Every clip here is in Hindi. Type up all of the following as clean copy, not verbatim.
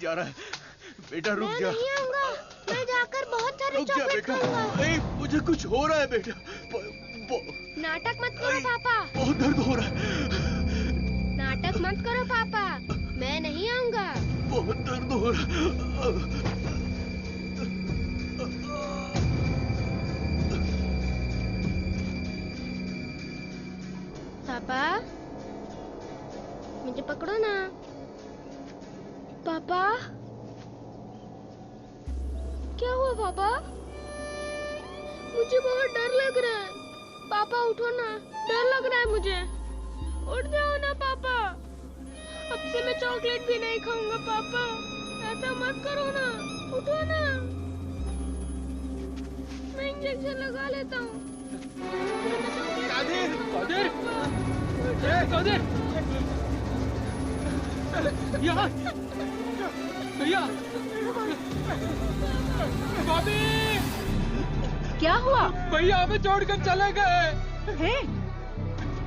जा रहा है। बेटा रुक जा। मैं नहीं आऊंगा। मैं जाकर बहुत सारे चॉकलेट खाऊंगा। नहीं, मुझे कुछ हो रहा है बेटा। नाटक मत करो पापा। बहुत दर्द हो रहा है। नाटक मत करो पापा। मैं नहीं आऊंगा। बहुत दर्द हो रहा है। पापा, मुझे पकड़ो ना। पापा, क्या हुआ पापा? मुझे बहुत डर लग रहा है। पापा उठो ना, डर लग रहा है मुझे। उठ जाओ ना पापा। अब से मैं चॉकलेट भी नहीं खाऊंगा पापा। ऐसा मत करो ना, उठो ना। मैं इंजेक्शन लगा लेता हूँ। कादिर, कादिर, कादिर, भैया, भैया, भाभी, क्या हुआ? भैया हमें छोड़कर चले गए। हे,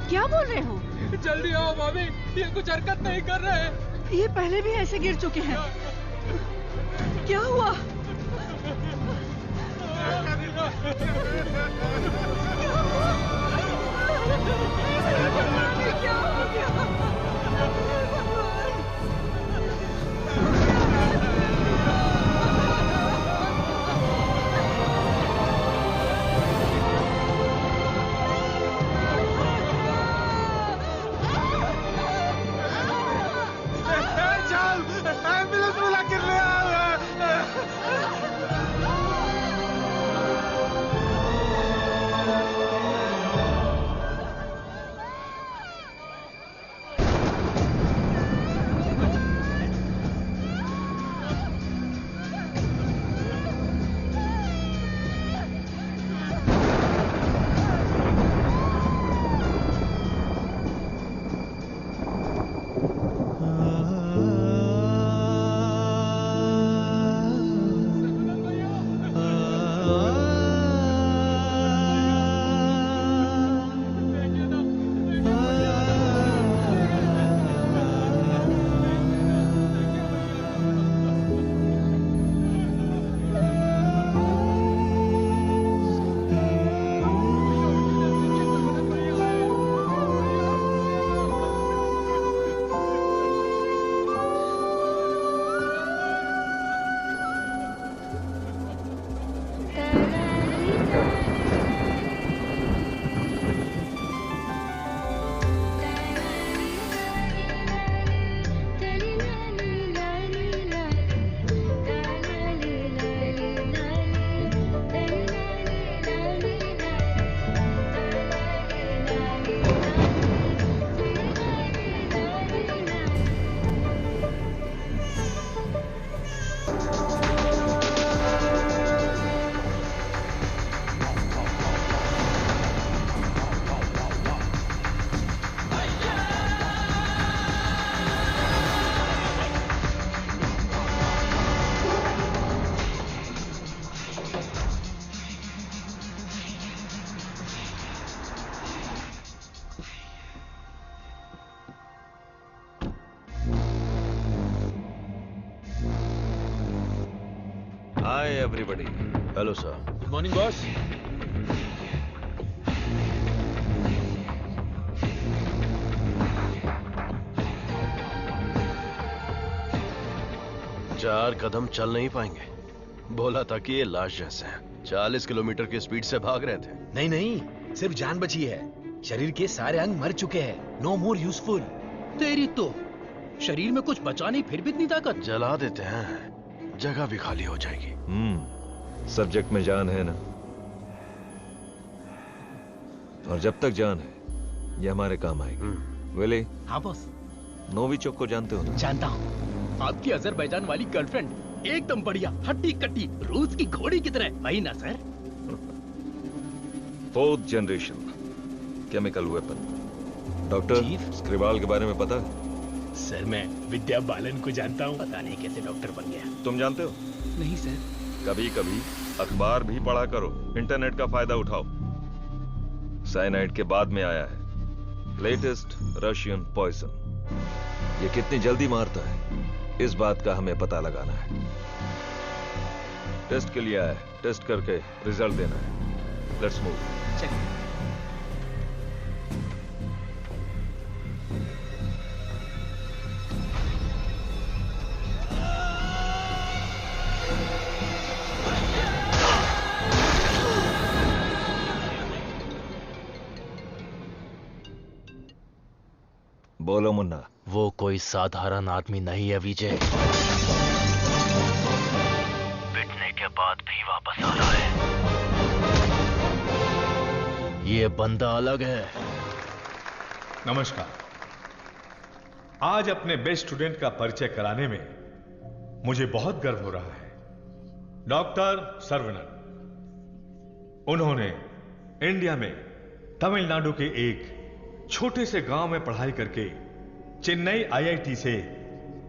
क्या बोल रहे हो? जल्दी आओ भाभी, ये कुछ हरकत नहीं कर रहे। ये पहले भी ऐसे गिर चुके हैं। क्या हुआ? क्या हो गया? एम्बुलेंस बुला कर ले आओ। Hi everybody. Hello sir. Good morning boss. चार कदम चल नहीं पाएंगे। बोला था कि ये लाश जैसे हैं। 40 किलोमीटर की स्पीड से भाग रहे थे। नहीं नहीं, सिर्फ जान बची है। शरीर के सारे अंग मर चुके हैं। No more useful. तेरी तो शरीर में कुछ बचा नहीं, फिर भी इतनी ताकत। जला देते हैं, जगह भी खाली हो जाएगी। सब्जेक्ट में जान है ना, और जब तक जान है ये हमारे काम आएगी। विली, हाँ बॉस। नोविचोक को जानते हो ना? जानता हूँ। आपकी अजरबैजान वाली गर्लफ्रेंड एकदम बढ़िया, हट्टी कट्टी, रूस की घोड़ी की तरह। वही ना sir? 4th generation chemical weapon. Doctor Skripal के बारे में पता है? सर मैं विद्या बालन को जानता हूँ। पता नहीं कैसे डॉक्टर बन गया। तुम जानते हो? नहीं सर। कभी कभी अखबार भी पढ़ा करो, इंटरनेट का फायदा उठाओ। साइनाइड के बाद में आया है लेटेस्ट रशियन पॉइजन। ये कितनी जल्दी मारता है इस बात का हमें पता लगाना है। टेस्ट के लिए आया है, टेस्ट करके रिजल्ट देना है। Let's move. चलिए। बोलो मुन्ना। वो कोई साधारण आदमी नहीं है विजय। पिटने के बाद भी वापस आ रहा है। ये बंदा अलग है। नमस्कार। आज अपने बेस्ट स्टूडेंट का परिचय कराने में मुझे बहुत गर्व हो रहा है। डॉक्टर सर्वनन। उन्होंने इंडिया में तमिलनाडु के एक छोटे से गांव में पढ़ाई करके चेन्नई आईआईटी से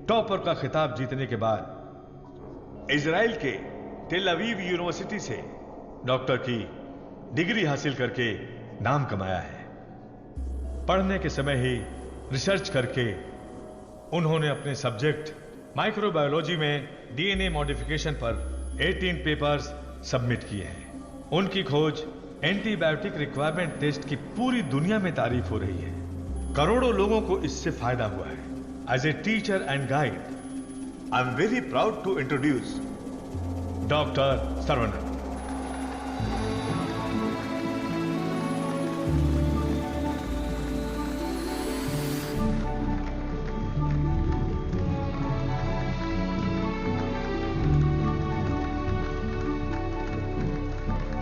टॉपर का खिताब जीतने के बाद इजराइल के टेल अवीव यूनिवर्सिटी से डॉक्टर की डिग्री हासिल करके नाम कमाया है। पढ़ने के समय ही रिसर्च करके उन्होंने अपने सब्जेक्ट माइक्रोबायोलॉजी में डीएनए मॉडिफिकेशन पर 18 पेपर्स सबमिट किए हैं। उनकी खोज एंटीबायोटिक रिक्वायरमेंट टेस्ट की पूरी दुनिया में तारीफ हो रही है। करोड़ों लोगों को इससे फायदा हुआ है। As a teacher and guide, I am very proud to introduce doctor Saravanan.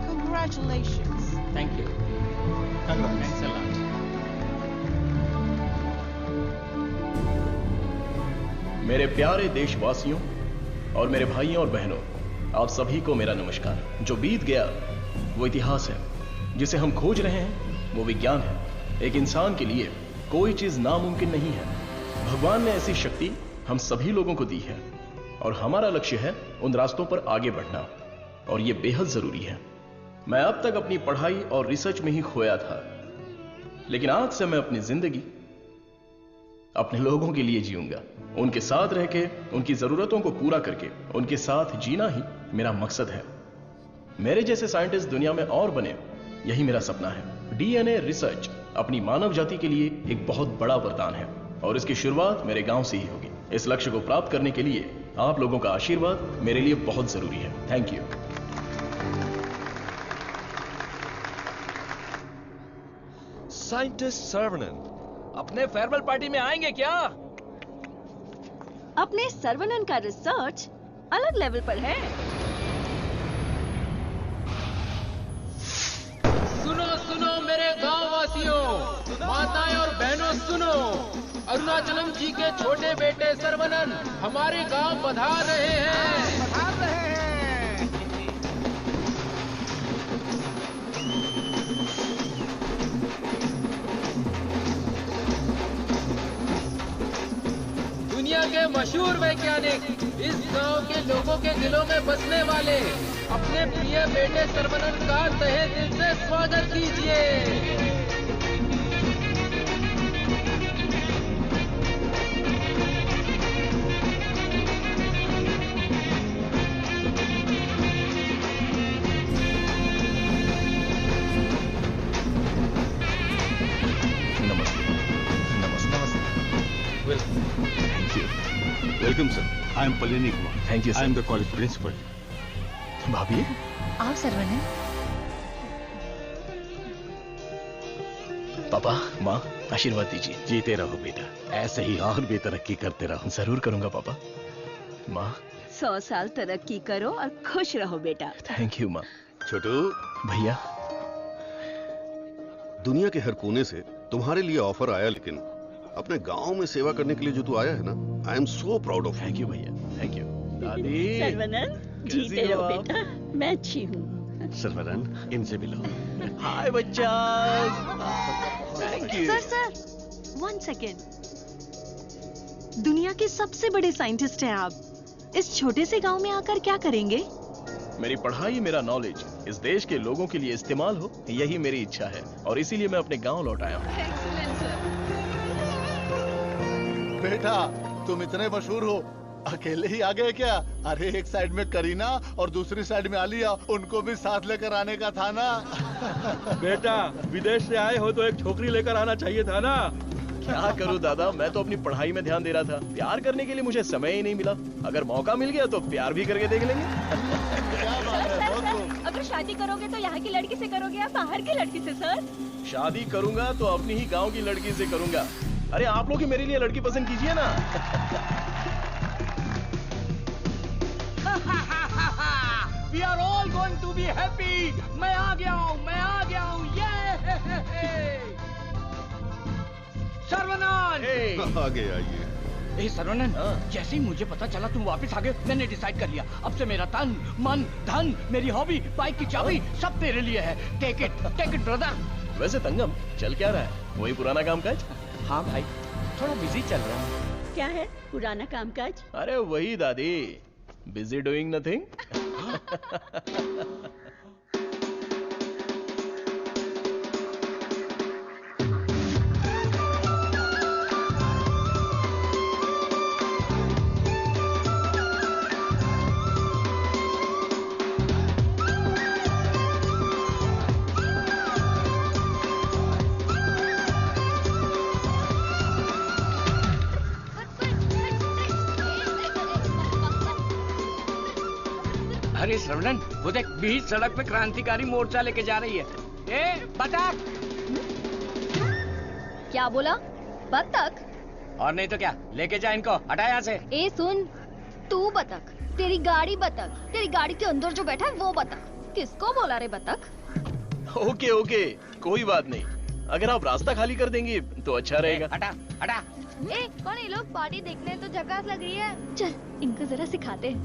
Congratulations. Thank you. Thanks a lot. मेरे प्यारे देशवासियों और मेरे भाइयों और बहनों, आप सभी को मेरा नमस्कार। जो बीत गया वो इतिहास है, जिसे हम खोज रहे हैं वो विज्ञान है। एक इंसान के लिए कोई चीज नामुमकिन नहीं है। भगवान ने ऐसी शक्ति हम सभी लोगों को दी है और हमारा लक्ष्य है उन रास्तों पर आगे बढ़ना, और ये बेहद जरूरी है। मैं अब तक अपनी पढ़ाई और रिसर्च में ही खोया था, लेकिन आज से मैं अपनी जिंदगी अपने लोगों के लिए जीऊंगा। उनके साथ रह के, उनकी जरूरतों को पूरा करके, उनके साथ जीना ही मेरा मकसद है। मेरे जैसे साइंटिस्ट दुनिया में और बने, यही मेरा सपना है। डीएनए रिसर्च अपनी मानव जाति के लिए एक बहुत बड़ा वरदान है और इसकी शुरुआत मेरे गांव से ही होगी। इस लक्ष्य को प्राप्त करने के लिए आप लोगों का आशीर्वाद मेरे लिए बहुत जरूरी है। Thank you. साइंटिस्ट सर्वनन अपने फेयरवेल पार्टी में आएंगे क्या? अपने सर्वनन का रिसर्च अलग लेवल पर है। सुनो सुनो मेरे गांव वासियों, माताएं और बहनों सुनो। अरुणाचलम जी के छोटे बेटे सर्वनन हमारे गांव पधार रहे हैं। दुनिया के मशहूर वैज्ञानिक, इस गांव के लोगों के दिलों में बसने वाले अपने प्रिय बेटे सर्वनन का तहे दिल से स्वागत कीजिए। Welcome sir. I am Palini Kumar. Thank you, sir. I am the college principal. भाभी, आओ सर्वनन। पापा, माँ, आशीर्वाद दीजिए। जीते रहो बेटा, ऐसे ही और भी तरक्की करते रहो। जरूर करूंगा पापा। माँ, 100 साल तरक्की करो और खुश रहो बेटा। थैंक यू माँ। छोटू, भैया, दुनिया के हर कोने से तुम्हारे लिए ऑफर आया, लेकिन अपने गांव में सेवा करने के लिए जो तू आया है ना, आई am so proud of. Thank you भैया, थैंक यू। दादी, सर्वनन, जीते रहो बेटा, मैं अच्छी हूँ। सर्वनन, इनसे मिलो। हाय बच्चा। Thank you. Sir, 1 second. दुनिया के सबसे बड़े साइंटिस्ट हैं आप। इस छोटे से गांव में आकर क्या करेंगे? मेरी पढ़ाई, मेरा नॉलेज इस देश के लोगों के लिए इस्तेमाल हो, यही मेरी इच्छा है, और इसीलिए मैं अपने गांव लौट आया हूँ। Excellent sir. बेटा, तुम इतने मशहूर हो, अकेले ही आ गए क्या? अरे एक साइड में करीना और दूसरी साइड में आलिया, उनको भी साथ लेकर आने का था ना। बेटा विदेश से आए हो तो एक छोकरी लेकर आना चाहिए था ना। क्या करूं दादा, मैं तो अपनी पढ़ाई में ध्यान दे रहा था। प्यार करने के लिए मुझे समय ही नहीं मिला। अगर मौका मिल गया तो प्यार भी करके देख लेंगे। अगर शादी करोगे तो यहाँ की लड़की से करोगे या बाहर की लड़की से सर? शादी करूंगा तो अपनी ही गांव की लड़की से करूंगा। अरे आप लोग ही मेरे लिए लड़की पसंद कीजिए ना। We are all going to be happy. मैं आ गया हूँ, ये सर्वनाथ। आगे आइए। ए सर्वनन, जैसे ही मुझे पता चला तुम वापस आ गए, मैंने डिसाइड कर लिया अब से मेरा तन मन धन मेरी हॉबी बाइक की चाबी सब तेरे लिए है। Take it brother. वैसे तंगम चल क्या रहा है? वही पुराना काम काज? हाँ भाई, थोड़ा बिजी चल रहा है। क्या है पुराना कामकाज? अरे वही दादी, बिजी डूइंग नथिंग। अरे श्रवणन, वो देख बीच सड़क पे क्रांतिकारी मोर्चा लेके जा रही है। ए बतख। क्या बोला? बतख? और नहीं तो क्या, लेके जा इनको, हटा यहाँ से। ए सुन, तू बतख, तेरी गाड़ी बतख, तेरी गाड़ी के अंदर जो बैठा है वो बतख। किसको बोला रे बतख? ओके कोई बात नहीं। अगर आप रास्ता खाली कर देंगी तो अच्छा रहेगा। हटा। ए कौन ये लोग? पार्टी देखने तो झकास लग रही है। चल इनको जरा सिखाते हैं।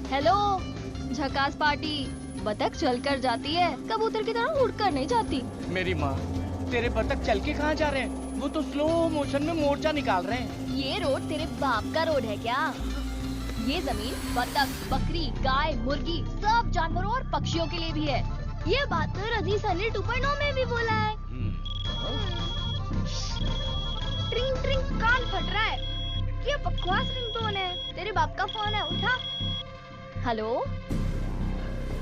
हेलो, झकास पार्टी। बतख चलकर जाती है, कबूतर की तरह उड़कर नहीं जाती। मेरी माँ, तेरे बतख चल के कहाँ जा रहे हैं? वो तो स्लो मोशन में मोर्चा निकाल रहे हैं। ये रोड तेरे बाप का रोड है क्या? ये जमीन बतख, बकरी, गाय, मुर्गी सब जानवरों और पक्षियों के लिए भी है। ये बात तो रजीस अली 2.0 में भी बोला है। ट्रिंग ट्रिंग कान फट रहा है। ये बकवास रिंगटोन है। तेरे बाप का फोन है, उठा। हेलो,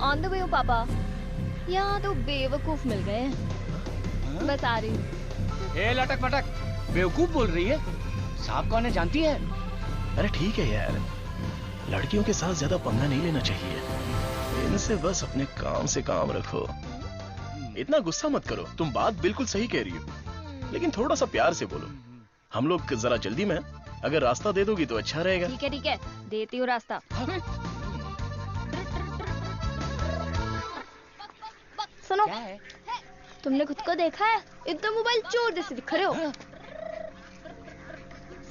ऑन द वे हो पापा। यहाँ तो बेवकूफ मिल गए हैं। बस आ रही हूँ। ए लटक पटक, बेवकूफ बोल रही है? साहब कौन है जानती है? अरे ठीक है यार, लड़कियों के साथ ज्यादा पंगा नहीं लेना चाहिए। इनसे बस अपने काम से काम रखो। इतना गुस्सा मत करो, तुम बात बिल्कुल सही कह रही हो, लेकिन थोड़ा सा प्यार से बोलो। हम लोग जरा जल्दी में, अगर रास्ता दे दोगी तो अच्छा रहेगा। ठीक है, देती हूँ रास्ता। सुनो, तुमने खुद को देखा है? एकदम मोबाइल चोर जैसे दिख रहे हो।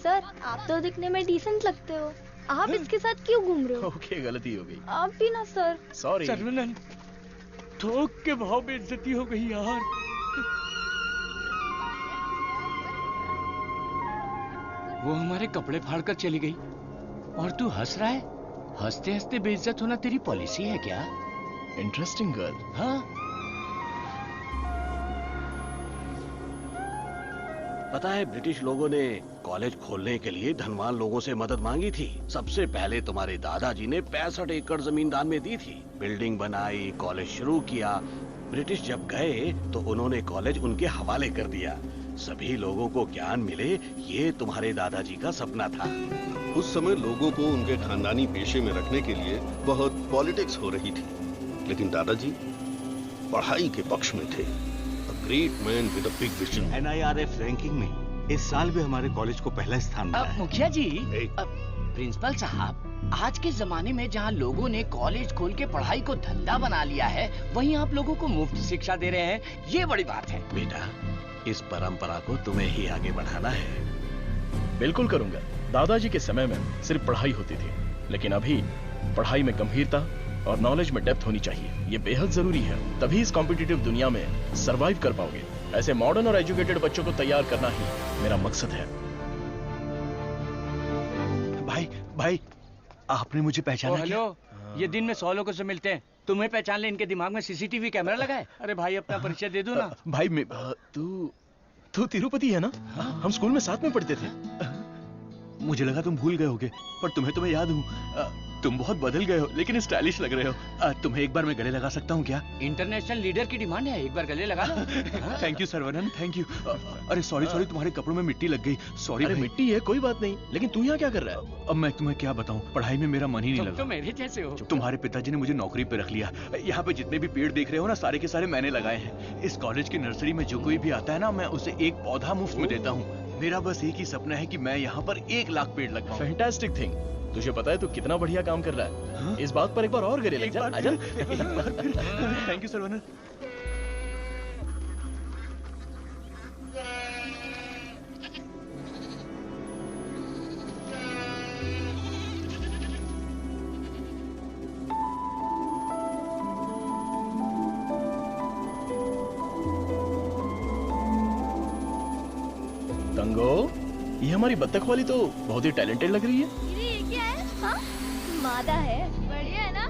सर, आप तो दिखने में डिसेंट लगते हो। आप इसके साथ क्यों घूम रहे हो? ओके, गलती हो गई। आप भी ना सर। सॉरी। सर्वनन, थोक के भाव में इज्जती हो गई यार। वो हमारे कपड़े फाड़ कर चली गई और तू हंस रहा है? हंसते हंसते बेइज्जत होना तेरी पॉलिसी है क्या? Interesting girl. हाँ, पता है ब्रिटिश लोगों ने कॉलेज खोलने के लिए धनवान लोगों से मदद मांगी थी। सबसे पहले तुम्हारे दादाजी ने 65 एकड़ जमीन दान में दी थी। बिल्डिंग बनाई, कॉलेज शुरू किया। ब्रिटिश जब गए तो उन्होंने कॉलेज उनके हवाले कर दिया। सभी लोगों को ज्ञान मिले, ये तुम्हारे दादाजी का सपना था। उस समय लोगों को उनके खानदानी पेशे में रखने के लिए बहुत पॉलिटिक्स हो रही थी, लेकिन दादाजी पढ़ाई के पक्ष में थे। Great man with a big vision. NIRF ranking में इस साल भी हमारे कॉलेज को पहला स्थान मिला है। मुखिया जी, प्रिंसिपल साहब, आज के जमाने में जहाँ लोगों ने कॉलेज खोल के पढ़ाई को धंधा बना लिया है, वहीं आप लोगों को मुफ्त शिक्षा दे रहे हैं। ये बड़ी बात है। बेटा, इस परंपरा को तुम्हें ही आगे बढ़ाना है। बिल्कुल करूंगा। दादाजी के समय में सिर्फ पढ़ाई होती थी, लेकिन अभी पढ़ाई में गंभीरता और नॉलेज में डेप्थ होनी चाहिए। ये बेहद जरूरी है, तभी इस कॉम्पिटिटिव दुनिया में सरवाइव कर पाओगे। ऐसे मॉडर्न और एजुकेटेड बच्चों को तैयार करना ही मेरा मकसद है। भाई, आपने मुझे पहचाना? हेलो, ये दिन में 100 लोगों से मिलते हैं, तुम्हें पहचान ले इनके दिमाग में CCTV कैमरा लगा है। अरे भाई, अपना परिचय दे दो ना। भाई, तू तिरुपति है ना? हम स्कूल में साथ में पढ़ते थे। मुझे लगा तुम भूल गए होगे, पर तुम्हें तो मैं याद हूँ। तुम बहुत बदल गए हो, लेकिन स्टाइलिश लग रहे हो। तुम्हें एक बार मैं गले लगा सकता हूँ क्या? इंटरनेशनल लीडर की डिमांड है, एक बार गले लगा लो। Thank you Saravanan, thank you. अरे सॉरी तुम्हारे कपड़ों में मिट्टी लग गई। सॉरी। अरे मिट्टी है, कोई बात नहीं, लेकिन तू यहाँ क्या कर रहा है? अब मैं तुम्हें क्या बताऊँ, पढ़ाई में मेरा मन ही नहीं लगा। तो मेरे जैसे हो। तुम्हारे पिताजी ने मुझे नौकरी पे रख लिया। यहाँ पे जितने भी पेड़ देख रहे हो ना, सारे के सारे मैंने लगाए हैं। इस कॉलेज की नर्सरी में जो कोई भी आता है ना, मैं उसे एक पौधा मुफ्त में देता हूँ। मेरा बस एक ही सपना है कि मैं यहाँ पर 1 लाख पेड़ लगवाऊं। Fantastic thing. तुझे पता है तू कितना बढ़िया काम कर रहा है। हाँ? इस बात पर एक बार और गले लग जा। आजा। Thank you Saravanan. तंगो, ये हमारी बत्तख वाली तो बहुत ही टैलेंटेड लग रही है। ये क्या है? हाँ? मादा है। बढ़िया है ना?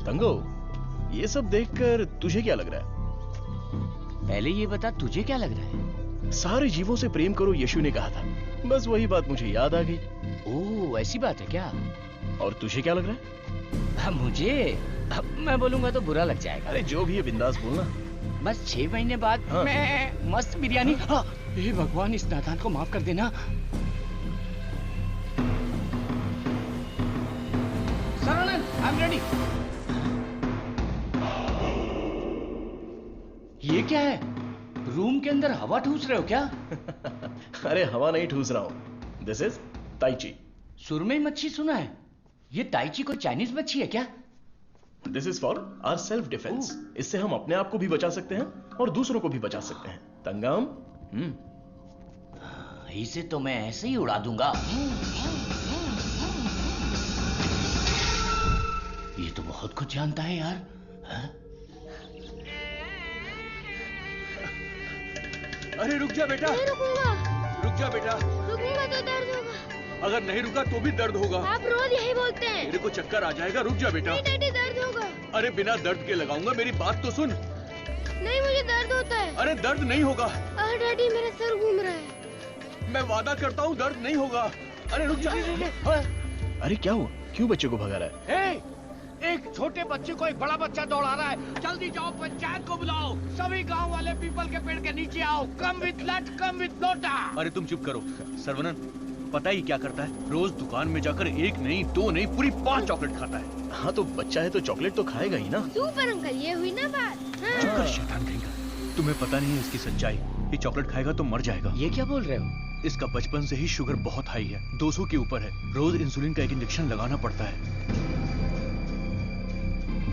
तंगो, ये सब देखकर तुझे क्या लग रहा है? पहले ये बता, तुझे क्या लग रहा है? सारे जीवों से प्रेम करो, यीशु ने कहा था। बस वही बात मुझे याद आ गई। ओह, ऐसी बात है क्या? और तुझे क्या लग रहा है? मुझे मैं बोलूंगा तो बुरा लग जाएगा। अरे जो भी है बिंदास बोलना। बस 6 महीने बाद मैं मस्त बिरयानी। हाँ, हे भगवान, इस नादान को माफ कर देना। Saravanan, I am ready. ये क्या है? रूम के अंदर हवा ठूस रहे हो क्या? अरे हवा नहीं ठूस रहा हूँ। This is tai chi. सुरमई मच्छी सुना है। ये ताइची कोई चाइनीज मच्छी है क्या? This is for our self defence. इससे हम अपने आप को भी बचा सकते हैं और दूसरों को भी बचा सकते हैं। तंगम, इसे तो मैं ऐसे ही उड़ा दूंगा। ये तो बहुत कुछ जानता है यार। अरे रुक जा बेटा। नहीं रुकूंगा। रुक जा बेटा। रुकूंगा तो दर्द होगा। अगर नहीं रुका तो भी दर्द होगा। आप रोज यही बोलते हैं। मेरे को चक्कर आ जाएगा, रुक जा बेटा। नहीं डैडी, दर्द होगा। अरे बिना दर्द के लगाऊंगा, मेरी बात तो सुन। नहीं, मुझे दर्द होता है। अरे दर्द नहीं होगा। अरे डैडी, मेरा सर घूम रहा है। मैं वादा करता हूँ दर्द नहीं होगा। अरे रुक जा। अरे क्या हुआ? क्यों बच्चे को भगा रहा है? एक छोटे बच्चे को एक बड़ा बच्चा दौड़ा रहा है। जल्दी जाओ, पंचायत को बुलाओ। सभी गांव वाले पीपल के पेड़ के नीचे आओ। कम विथ लट, कम विथ लोटा। अरे तुम चुप करो। सर्वनन, पता ही क्या करता है? रोज दुकान में जाकर 1 नहीं 2 नहीं पूरी 5 चॉकलेट खाता है। हाँ तो बच्चा है तो चॉकलेट तो खाएगा ही ना। सुपर अंकल, ये हुई ना बात। चुप कर शैतान कहीं का। तुम्हें पता नहीं है इसकी सच्चाई। ये चॉकलेट खाएगा तो मर जाएगा। ये क्या बोल रहे हो? इसका बचपन से ही शुगर बहुत हाई है, 200 के ऊपर है। रोज इंसुलिन का एक इंजेक्शन लगाना पड़ता है।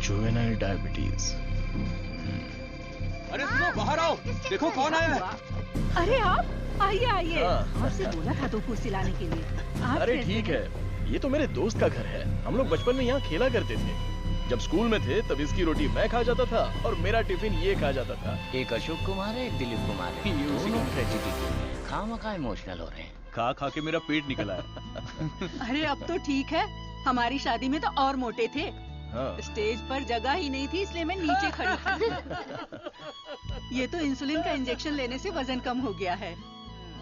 Juvenile diabetes. अरे सुनो, बाहर आओ, देखो कौन आया है। अरे आप आइए आइए। आपसे बोला था तो कुर्सी लाने के लिए। अरे ठीक है, ये तो मेरे दोस्त का घर है। हम लोग बचपन में यहाँ खेला करते थे। जब स्कूल में थे तब इसकी रोटी मैं खा जाता था और मेरा टिफिन ये खा जाता था। एक अशोक कुमार है, एक दिलीप कुमार है। दोनों ट्रेजेडी के हैं। खामखा इमोशनल हो रहे हैं। खा खा के मेरा पेट निकला है। अरे अब तो ठीक है, हमारी शादी में तो और मोटे थे। हाँ। स्टेज पर जगह ही नहीं थी, इसलिए मैं नीचे खड़ी थी। ये तो इंसुलिन का इंजेक्शन लेने से वजन कम हो गया है।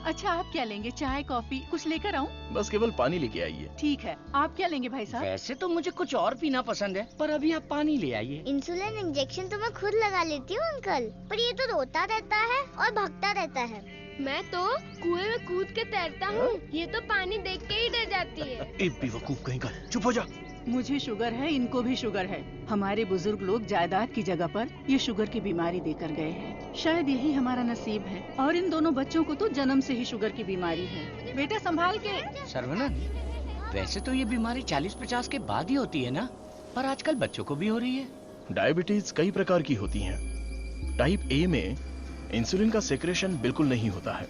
अच्छा, आप क्या लेंगे? चाय, कॉफी कुछ लेकर आऊं? बस केवल पानी लेके आइए। ठीक है, आप क्या लेंगे भाई साहब? वैसे तो मुझे कुछ और पीना पसंद है, पर अभी आप पानी ले आइए। इंसुलिन इंजेक्शन तो मैं खुद लगा लेती हूँ अंकल, पर ये तो रोता रहता है और भागता रहता है। मैं तो कुएं में कूद के तैरता हूँ, ये तो पानी देख के ही डर जाती है। एक बेवकूफ कहीं का, चुप हो जा। मुझे शुगर है, इनको भी शुगर है। हमारे बुजुर्ग लोग जायदाद की जगह पर ये शुगर की बीमारी देकर गए हैं। शायद यही हमारा नसीब है। और इन दोनों बच्चों को तो जन्म से ही शुगर की बीमारी है। बेटा संभाल के। सर्वनन, वैसे तो ये बीमारी 40-50 के बाद ही होती है ना, पर आजकल बच्चों को भी हो रही है। डायबिटीज कई प्रकार की होती हैं। टाइप ए में इंसुलिन का सेक्रेशन बिल्कुल नहीं होता है।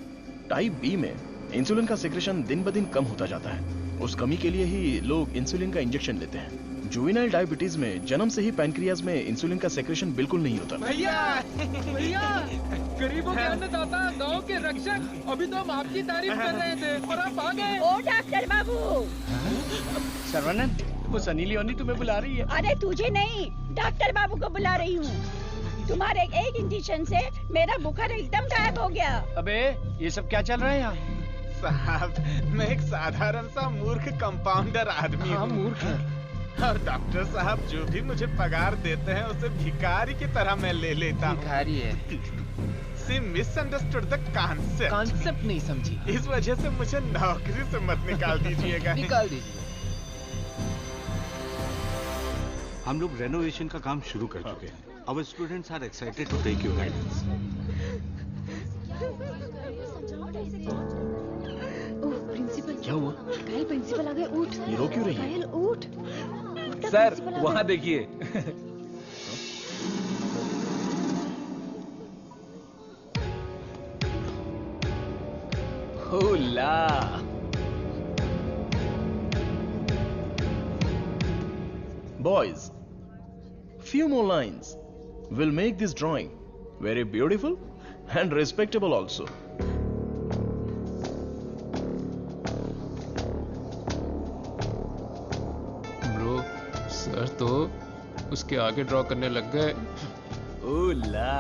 टाइप बी में इंसुलिन का सेक्रेशन दिन ब दिन कम होता जाता है। उस कमी के लिए ही लोग इंसुलिन का इंजेक्शन लेते हैं। जुवेनाइल डायबिटीज में जन्म से ही पैनक्रियाज में इंसुलिन का सेक्रेशन बिल्कुल नहीं होता। भैया गरीबों के अन्नदाता, गांव के रक्षक, अभी तो हम आपकी तारीफ कर रहे थे और आप आ गए। ओ डॉक्टर बाबू। सर्वनन, वो सनी लियोनी तुम्हें बुला रही है। अरे तुझे नहीं, डॉक्टर बाबू को बुला रही हूँ। तुम्हारे एक इंजेक्शन से मेरा बुखार एकदम गायब हो गया। अबे ये सब क्या चल रहा है यहाँ? साहब, मैं एक साधारण सा मूर्ख कंपाउंडर आदमी हूँ। मूर्ख है। और डॉक्टर साहब जो भी मुझे पगार देते हैं उसे भिखारी की तरह मैं ले लेता हूँ। भिखारी है। She misunderstood the concept। Concept नहीं समझी। इस वजह से मुझे नौकरी से मत निकाल दीजिएगा। निकाल दीजिए। हम लोग रेनोवेशन का काम शुरू कर चुके हैं। Our students are excited to take your guidance। Principal क्या हुआ? कायल प्रिंसिपल आ गए, उठ। ये रो क्यों रही है? कायल उठ। सर वहाँ देखिए। होला। Boys, few more lines will make this drawing very beautiful and respectable also. Bro, sir तो उसके आगे ड्रॉ करने लग गए। ओला।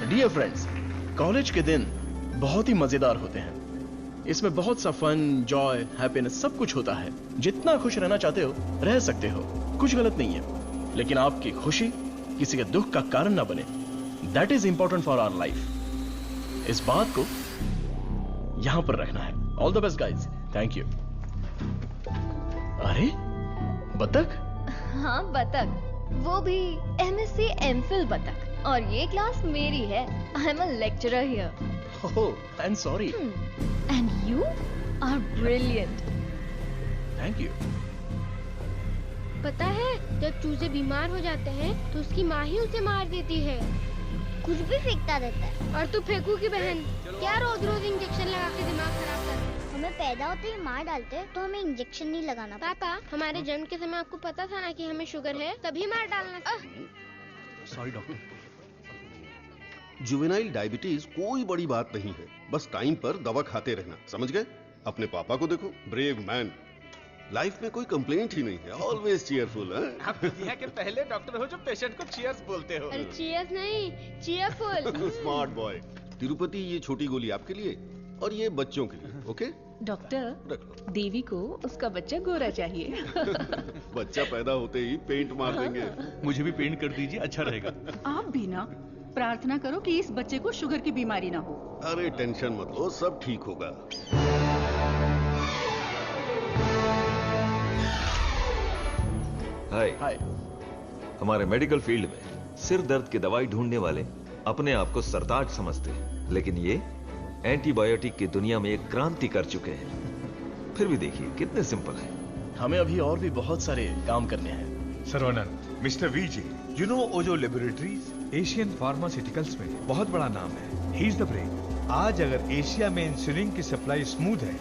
डियर फ्रेंड्स, कॉलेज के दिन बहुत ही मजेदार होते हैं। इसमें बहुत सा फन, जॉय, हैप्पीनेस सब कुछ होता है। जितना खुश रहना चाहते हो रह सकते हो, कुछ गलत नहीं है। लेकिन आपकी खुशी किसी के दुख का कारण ना बने, that is important for our life. इस बात को यहां पर रखना है। All the best guys, thank you. अरे बतख? हाँ बतख, वो भी MSc MPhil बतख। और ये क्लास मेरी है। I am a lecturer here. Oh, I am sorry. And you are brilliant. Thank you. पता है, जब चूजे बीमार हो जाते हैं तो उसकी माँ ही उसे मार देती है। कुछ भी फेंकता रहता है। और तू फेंकू की बहन, क्या रोज रोज इंजेक्शन लगा के दिमाग खराब कर? हमें पैदा होते ही मार डालते तो हमें इंजेक्शन नहीं लगाना। पापा, हमारे जन्म के समय आपको पता था ना कि हमें शुगर है, तभी मार डालना था। Sorry doctor. जुवेनाइल डायबिटीज कोई बड़ी बात नहीं है, बस टाइम पर दवा खाते रहना, समझ गए? अपने पापा को देखो, ब्रेव मैन, लाइफ में कोई कंप्लेंट ही नहीं है, ऑलवेज चीयरफुल है। आप दुनिया के पहले डॉक्टर हो जो पेशेंट को चीयर्स बोलते हो। अरे चीयर्स नहीं, चीयरफुल। Smart boy. तिरुपति, ये छोटी गोली आपके लिए और ये बच्चों के लिए, ओके? डॉक्टर, देवी को उसका बच्चा गोरा चाहिए। बच्चा पैदा होते ही पेंट मार देंगे। मुझे भी पेंट कर दीजिए, अच्छा रहेगा। आप भी ना प्रार्थना करो कि इस बच्चे को शुगर की बीमारी ना हो। अरे टेंशन मत लो, सब ठीक होगा। हाय। हमारे मेडिकल फील्ड में सिर दर्द की दवाई ढूंढने वाले अपने आप को सरताज समझते हैं, लेकिन ये एंटीबायोटिक की दुनिया में एक क्रांति कर चुके हैं। फिर भी देखिए कितने सिंपल है। हमें अभी और भी बहुत सारे काम करने हैं। Saravanan, mister VG, you know Ojo laboratories Asian pharmaceuticals में बहुत बड़ा नाम है। He is the brain. आज अगर एशिया में इंसुलिन की सप्लाई स्मूथ है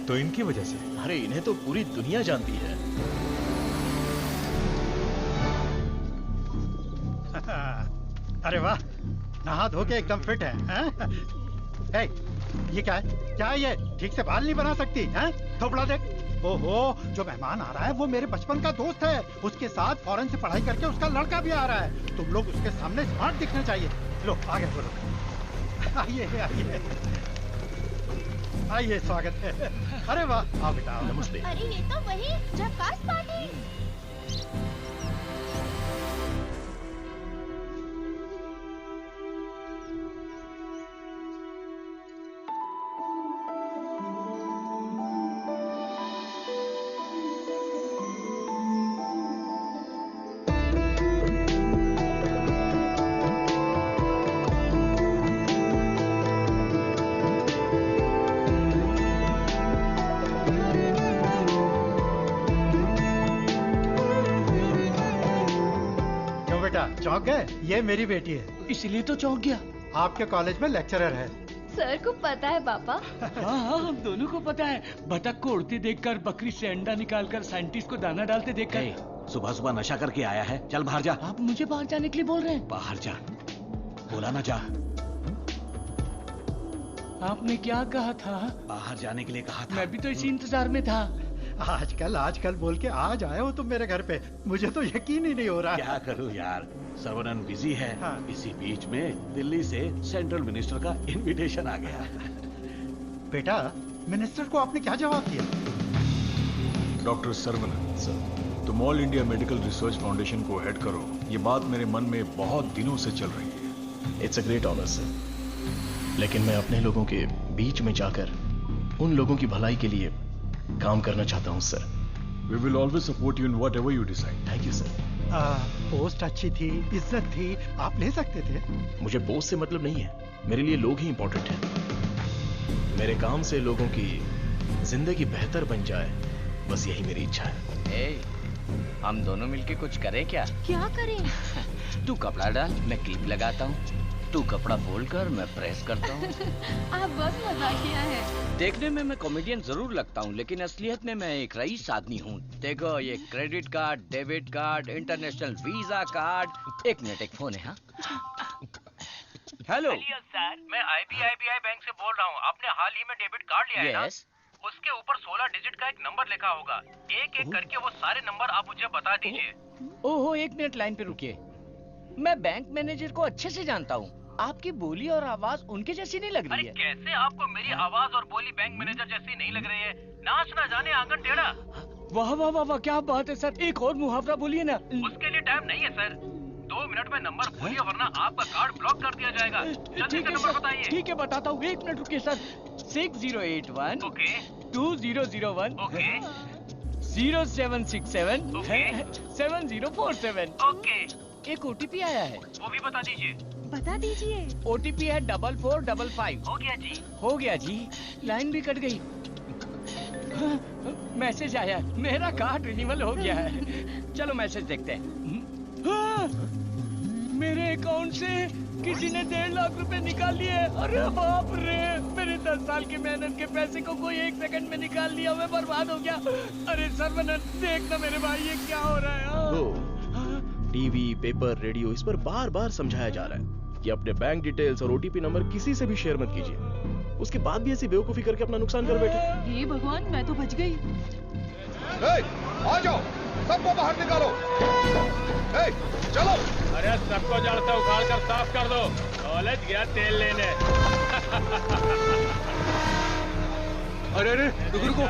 तो इनकी वजह से। अरे इन्हें तो पूरी दुनिया जानती है। अरे वाह, नहा धो के एकदम फिट है। ए, ये क्या है? क्या है ये? ठीक से बाल नहीं बना सकती हैं? थोपड़ा देख। ओहो, जो मेहमान आ रहा है वो मेरे बचपन का दोस्त है। उसके साथ फॉरेन से पढ़ाई करके उसका लड़का भी आ रहा है। तुम लोग उसके सामने स्मार्ट दिखने चाहिए। लो आगे बोलो। आइए आइए आइए, स्वागत है। अरे वाह, आओ बेटा। नमस्ते। अरे ये तो वही झक्कास पार्टी। चौंक गए? ये मेरी बेटी है। इसलिए तो चौंक गया। आपके कॉलेज में लेक्चरर है। सर को पता है पापा? हाँ, हम दोनों को पता है। बतख को उड़ते देखकर, बकरी से अंडा निकालकर, साइंटिस्ट को दाना डालते देखकर। सुबह सुबह नशा करके आया है, चल बाहर जा। आप मुझे बाहर जाने के लिए बोल रहे हैं? बाहर जा, बोला ना जा। आपने क्या कहा था? बाहर जाने के लिए कहा था। मैं भी तो इसी इंतजार में था। आजकल बोल के आज आए हो तुम मेरे घर पे, मुझे तो यकीन ही नहीं हो रहा। क्या करूं यार, सर्वनन बिजी है। हाँ। इसी बीच में दिल्ली से सेंट्रल मिनिस्टर का इनविटेशन आ गया। बेटा, मिनिस्टर को आपने क्या जवाब दिया? डॉक्टर सर्वनन सर, तुम all India medical research foundation को हेड करो, ये बात मेरे मन में बहुत दिनों से चल रही है। It's a great honour sir, लेकिन मैं अपने लोगों के बीच में जाकर उन लोगों की भलाई के लिए काम करना चाहता हूं sir. We will always support you in whatever you decide. Thank you sir. Post अच्छी थी, इज्जत थी, आप ले सकते थे। मुझे पोस्ट से मतलब नहीं है, मेरे लिए लोग ही इंपॉर्टेंट हैं। मेरे काम से लोगों की जिंदगी बेहतर बन जाए, बस यही मेरी इच्छा है। हम दोनों मिलके कुछ करें क्या? क्या करें? तू कपड़ा डाल, मैं क्लिप लगाता हूँ। तू कपड़ा फोल्ड कर, मैं प्रेस करता हूँ। आप बहुत मजाकिया है। देखने में मैं कॉमेडियन जरूर लगता हूँ, लेकिन असलियत में मैं एक रईस आदमी हूँ। देखो, ये credit card, debit card, international visa card. एक मिनट, एक फोन है। हाँ, हेलो सर, मैं IBI बैंक से बोल रहा हूँ। आपने हाल ही में डेबिट कार्ड लिया है ना? उसके ऊपर 16 डिजिट का एक नंबर लिखा होगा। एक एक करके वो सारे नंबर आप मुझे बता दीजिए। ओहो, एक मिनट लाइन पे रुकिए। मैं बैंक मैनेजर को अच्छे से जानता हूँ। आपकी बोली और आवाज उनके जैसी नहीं लग रही है। कैसे आपको मेरी आवाज और बोली बैंक मैनेजर जैसी नहीं लग रही है? नाच ना जाने आंगन टेढ़ा। वाह वाह वाह वाह, क्या बात है सर। एक और मुहावरा बोलिए ना। उसके लिए टाइम नहीं है सर, 2 मिनट में नंबर बोलिए, वरना आपका कार्ड ब्लॉक कर दिया जाएगा। जल्दी से नंबर बताइए। ठीक है, बताता हूँ। 1 मिनट रुकिए sir. 6081 okay 2001 okay 0767 okay 7047 okay. एक OTP आया है, वो भी बता दीजिए। बता दीजिए। OTP है 4455। हो गया जी। हो गया जी। लाइन भी कट गई। मैसेज आया, मेरा कार्ड रिन्यूअल हो गया है। चलो मैसेज देखते हैं। मेरे अकाउंट से किसी ने 1.5 लाख रुपए निकाल लिए। अरे बाप रे, मेरे 10 साल की मेहनत के पैसे को कोई 1 सेकंड में निकाल लिया। मैं बर्बाद हो गया। अरे सर्वनन, देखना मेरे भाई, ये क्या हो रहा है? टीवी, पेपर, रेडियो, इस पर बार बार समझाया जा रहा है कि अपने बैंक डिटेल्स और OTP नंबर किसी से भी शेयर मत कीजिए। उसके बाद भी ऐसी बेवकूफी करके अपना नुकसान कर बैठे। हे भगवान, मैं तो बच गई। आ जाओ, सबको बाहर निकालो। चलो। अरे सबको जड़ से उखाड़ कर साफ कर दो। कॉलेज गया तेल लेने। अरे रुको।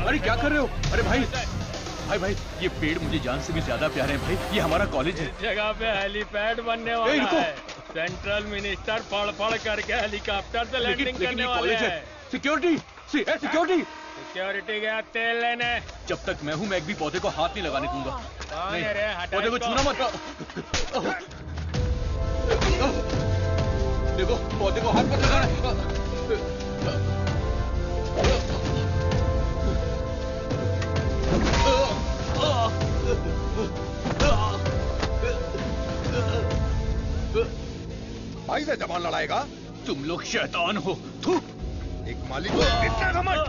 अरे क्या कर रहे हो? अरे भाई, ये पेड़ मुझे जान से भी ज्यादा प्यारे हैं भाई। ये हमारा कॉलेज है। इस जगह पे हेलीपैड बनने वाला है। सेंट्रल मिनिस्टर पढ़ करके हेलीकॉप्टर से लैंडिंग करने वाले हैं। सिक्योरिटी। सिक्योरिटी गया तेल लेने। जब तक मैं हूँ, मैं एक भी पौधे को हाथ नहीं लगाने दूंगा। पौधे को छूना मत। देखो, पौधे को हाथ मत लगाना। भाई से जबान लड़ाएगा? तुम लोग शैतान हो। थू। एक मालिक को इतना घमंड।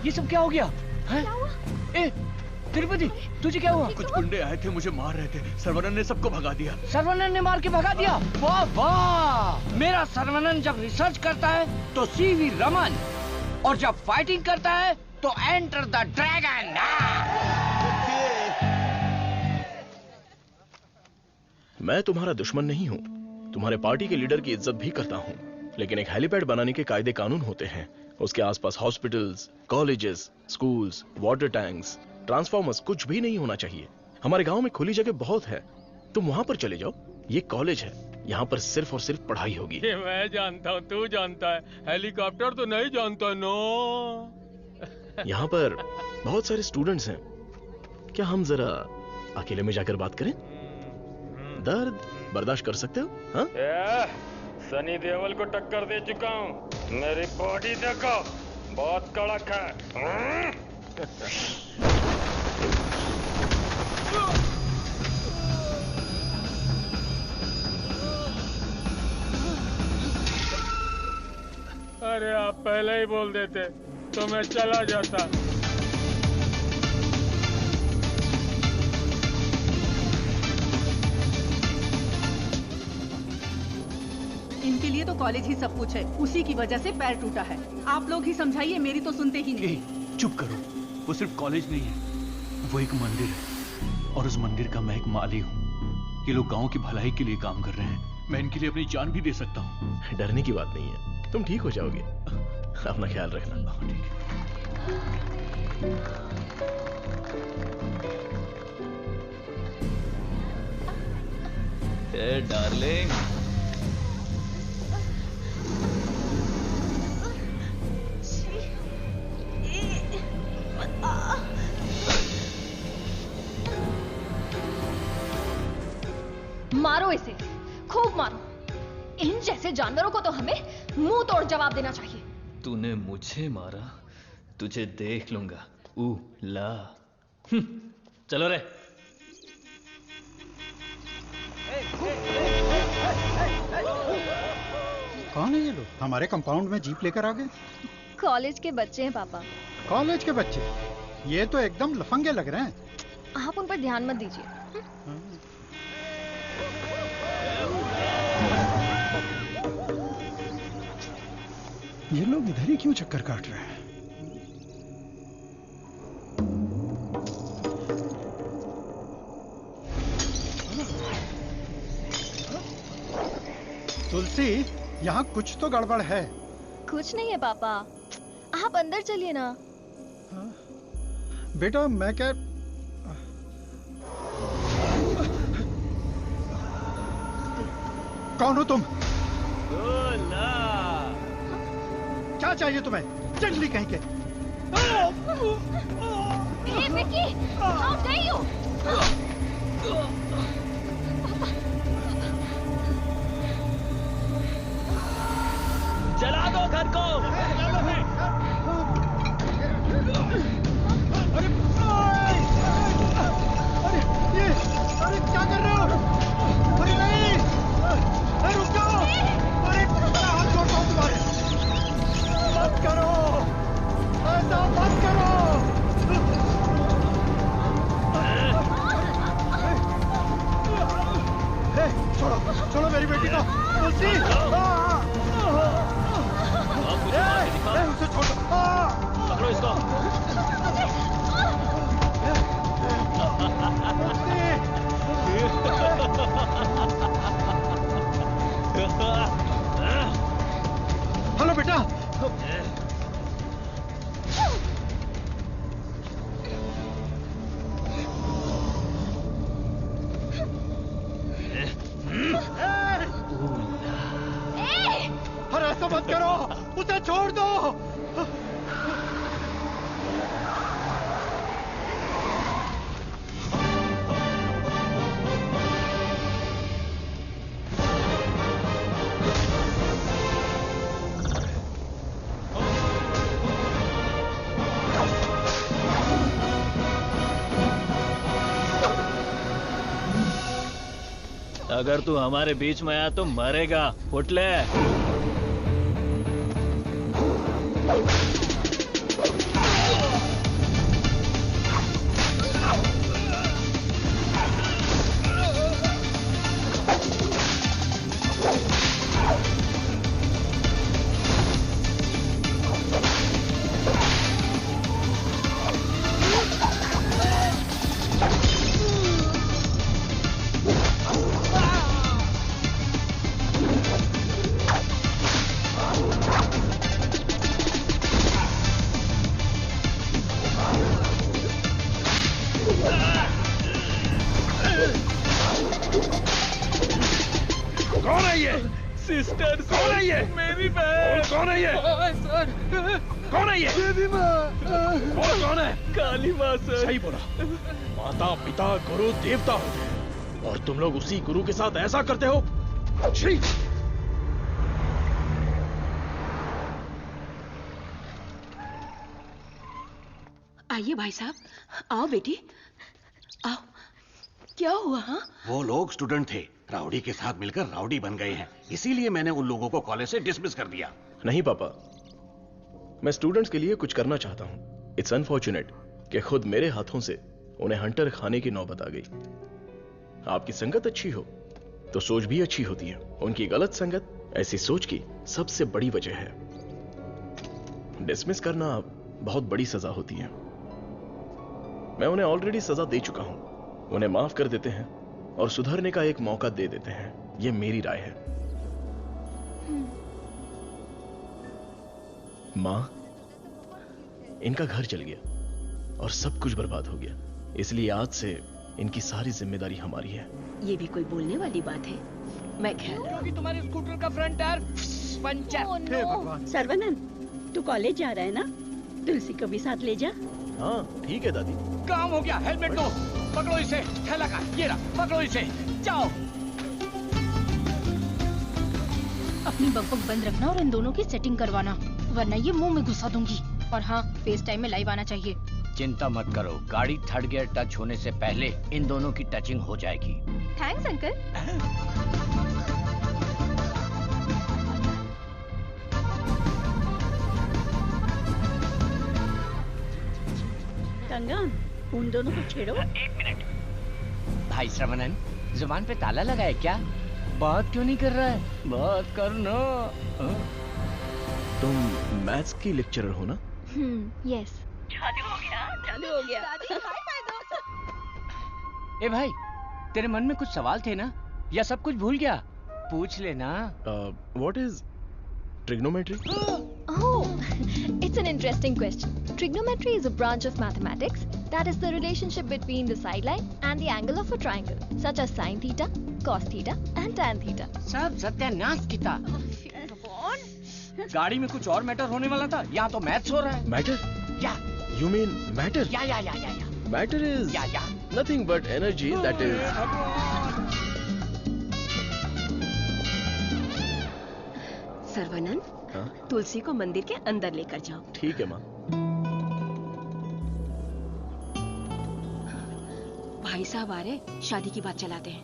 ये सब क्या हो गया? ए, तिरुपति, तुझे क्या हुआ? कुछ गुंडे आए थे, मुझे मार रहे थे। सर्वनन ने सबको भगा दिया। सर्वनन ने मार के भगा दिया? वाह वाह! मेरा सर्वनन जब रिसर्च करता है तो CV रमन, और जब फाइटिंग करता है तो एंटर द ड्रैगन। मैं तुम्हारा दुश्मन नहीं हूँ, तुम्हारे पार्टी के लीडर की इज्जत भी करता हूँ। लेकिन एक हेलीपैड बनाने के कायदे कानून होते हैं। उसके आसपास hospitals, colleges, schools, water tanks, transformers, कुछ भी नहीं होना चाहिए। हमारे गांव में खुली जगह बहुत है, तुम वहां पर चले जाओ। ये कॉलेज है, यहाँ पर सिर्फ और सिर्फ पढ़ाई होगी। ये मैं जानता हूँ, तू जानता है, हेलीकॉप्टर तो नहीं जानता। नो यहाँ पर बहुत सारे स्टूडेंट्स हैं, क्या हम जरा अकेले में जाकर बात करें? दर्द बर्दाश्त कर सकते हो? हाँ? सनी देओल को टक्कर दे चुका हूँ, मेरी बॉडी देखो, बहुत कड़क है। अरे आप पहले ही बोल देते तो मैं चला जाता। इनके लिए तो कॉलेज ही सब कुछ है, उसी की वजह से पैर टूटा है। आप लोग ही समझाइए, मेरी तो सुनते ही नहीं। चुप करो, वो सिर्फ कॉलेज नहीं है, वो एक मंदिर है और उस मंदिर का मैं एक माली हूँ। ये लोग गांव की भलाई के लिए काम कर रहे हैं, मैं इनके लिए अपनी जान भी दे सकता हूँ। डरने की बात नहीं है, तुम ठीक हो जाओगे, अपना ख्याल रखना। ठीक। डार्लिंग, मारो इसे, खूब मारो। इन जैसे जानवरों को तो हमें मुंह तोड़ जवाब देना चाहिए। तूने मुझे मारा, तुझे देख लूंगा। ला चलो रे। कौन है ये लोग? हमारे कंपाउंड में जीप लेकर आ गए। कॉलेज के बच्चे हैं पापा। कॉलेज के बच्चे? ये तो एकदम लफंगे लग रहे हैं। आप उन पर ध्यान मत दीजिए। ये लोग इधर ही क्यों चक्कर काट रहे हैं? तुलसी, यहाँ कुछ तो गड़बड़ है। कुछ नहीं है पापा, आप अंदर चलिए ना। बेटा मैं क्या, कौन हो तुम? क्या चाहिए तुम्हें? जंगली कहीं के। Hey, Vicky! How dare you! जला दो घर को! अरे क्या कर रहे हो? अरे नहीं! अरे रुक जाओ! अरे हाथ छोड़ता हूँ तुम्हारे! मत करो! ऐसा मत करो! छोड़ो, छोड़ो मेरी बेटी को! तुलसी! उसे छोड़ो! पकड़ो इसको! हेलो बेटा। अरे ऐसा मत करो, उसे छोड़ दो। अगर तू हमारे बीच में आया तो मरेगा। उठ ले। ये? सिस्टर कौन है ये? मेरी बहन। कौन है ये? सर कौन है ये? देवी माँ। कौन है? काली माँ सर। सही बोला। माता पिता गुरु देवता होते हैं और तुम लोग उसी गुरु के साथ ऐसा करते हो। छी! आइए भाई साहब, आओ बेटी, आओ। क्या हुआ? हाँ, वो लोग स्टूडेंट थे, राउडी के साथ मिलकर राउडी बन गए हैं, इसीलिए मैंने उन लोगों को कॉलेज से डिसमिस कर दिया। नहीं पापा, मैं स्टूडेंट्स के लिए कुछ करना चाहता हूं। इट्स अनफॉर्चुनेट कि खुद मेरे हाथों से उन्हें हंटर खाने की नौबत आ गई। आपकी संगत अच्छी हो तो सोच भी अच्छी होती है। उनकी गलत संगत ऐसी सोच की सबसे बड़ी वजह है। डिसमिस करना बहुत बड़ी सजा होती है। मैं उन्हें ऑलरेडी सजा दे चुका हूं। उन्हें माफ कर देते हैं और सुधरने का एक मौका दे देते हैं। यह मेरी राय है। मां, इनका घर जल गया और सब कुछ बर्बाद हो गया, इसलिए आज से इनकी सारी जिम्मेदारी हमारी है। ये भी कोई बोलने वाली बात है? मैं ख्याल क्योंकि तुम्हारे स्कूटर का फ्रंट टायर पंचर। हे भगवान। सर्वनन, तू कॉलेज जा रहा है ना? तुलसी को भी साथ ले जा। हाँ ठीक है दादी। काम हो गया। हेलमेट दो, पकड़ो इसे। थैला का ये रहा, पकड़ो इसे, जाओ। अपनी बकबक बंद रखना और इन दोनों की सेटिंग करवाना, वरना ये मुंह में घुसा दूंगी। और हाँ, फेस टाइम में लाइव आना चाहिए। चिंता मत करो, गाड़ी थर्ड गियर टच होने से पहले इन दोनों की टचिंग हो जाएगी। Thanks uncle. कंगन, उन दोनों को छेड़ो। 1 मिनट। भाई श्रवणन, जुबान पे ताला लगा है क्या? बात क्यों नहीं कर रहा है? बात करना। तुम मैथ्स की लेक्चरर हो ना? यस। चालू हो गया, चालू हो गया। ए भाई, तेरे मन में कुछ सवाल थे ना? या सब कुछ भूल गया? पूछ लेना। What is trigonometry? Oh, it's an interesting question. Trigonometry is a branch of mathematics that is the relationship between the sideline and the angle of a triangle, such as sine theta, cos theta, and tan theta. सब सत्यानाश किता। गाड़ी में कुछ और मैटर होने वाला था, यहाँ तो मैथ्स हो रहा है। मैटर? या। You mean matter? या। Matter is nothing but energy that is. Saravanan, तुलसी को मंदिर के अंदर लेकर जाओ। ठीक है माँ। भाई साहब आ रहे, शादी की बात चलाते हैं।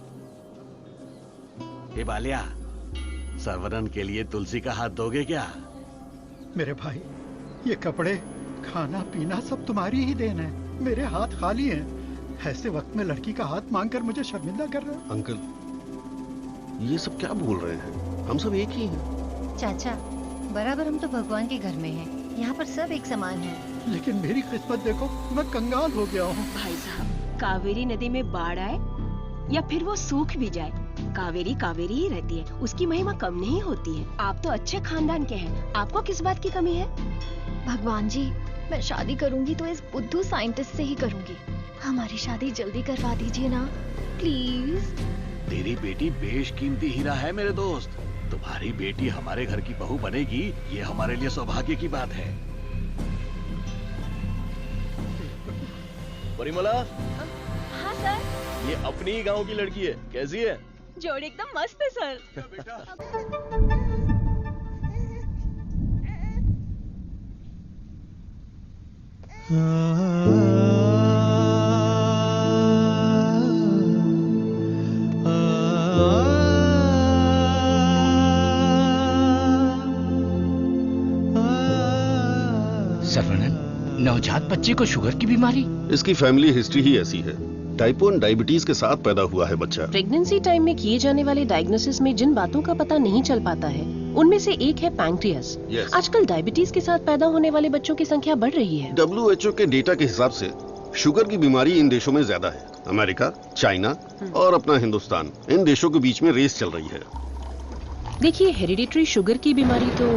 हे बालिया, सर्वनन के लिए तुलसी का हाथ दोगे क्या? मेरे भाई, ये कपड़े, खाना पीना सब तुम्हारी ही देन है। मेरे हाथ खाली हैं। ऐसे वक्त में लड़की का हाथ मांगकर मुझे शर्मिंदा कर रहे हो। अंकल, ये सब क्या बोल रहे हैं? हम सब एक ही हैं। चाचा, बराबर हम तो भगवान के घर में हैं। यहाँ पर सब एक समान है। लेकिन मेरी किस्मत देखो, मैं कंगाल हो गया हूँ। भाई साहब, कावेरी नदी में बाढ़ आए या फिर वो सूख भी जाए, कावेरी कावेरी ही रहती है। उसकी महिमा कम नहीं होती है। आप तो अच्छे खानदान के हैं, आपको किस बात की कमी है? भगवान जी, मैं शादी करूंगी तो इस बुद्धू साइंटिस्ट से ही करूंगी। हमारी शादी जल्दी करवा दीजिए ना, प्लीज। तेरी बेटी बेशकीमती हीरा है मेरे दोस्त। तुम्हारी बेटी हमारे घर की बहू बनेगी, ये हमारे लिए सौभाग्य की बात है। परिमला। हाँ सर। ये अपनी ही गांव की लड़की है, कैसी है? जोड़ी एकदम मस्त है सर। सर्वनन, नवजात बच्चे को शुगर की बीमारी? इसकी फैमिली हिस्ट्री ही ऐसी है। टाइप 1 डायबिटीज के साथ पैदा हुआ है बच्चा। प्रेगनेंसी टाइम में किए जाने वाले डायग्नोसिस में जिन बातों का पता नहीं चल पाता है, उनमें से एक है पैंक्रियास। आजकल डायबिटीज के साथ पैदा होने वाले बच्चों की संख्या बढ़ रही है। WHO के डेटा के हिसाब से शुगर की बीमारी इन देशों में ज्यादा है। अमेरिका, चाइना और अपना हिंदुस्तान, इन देशों के बीच में रेस चल रही है। देखिए, हेरिडिटरी शुगर की बीमारी तो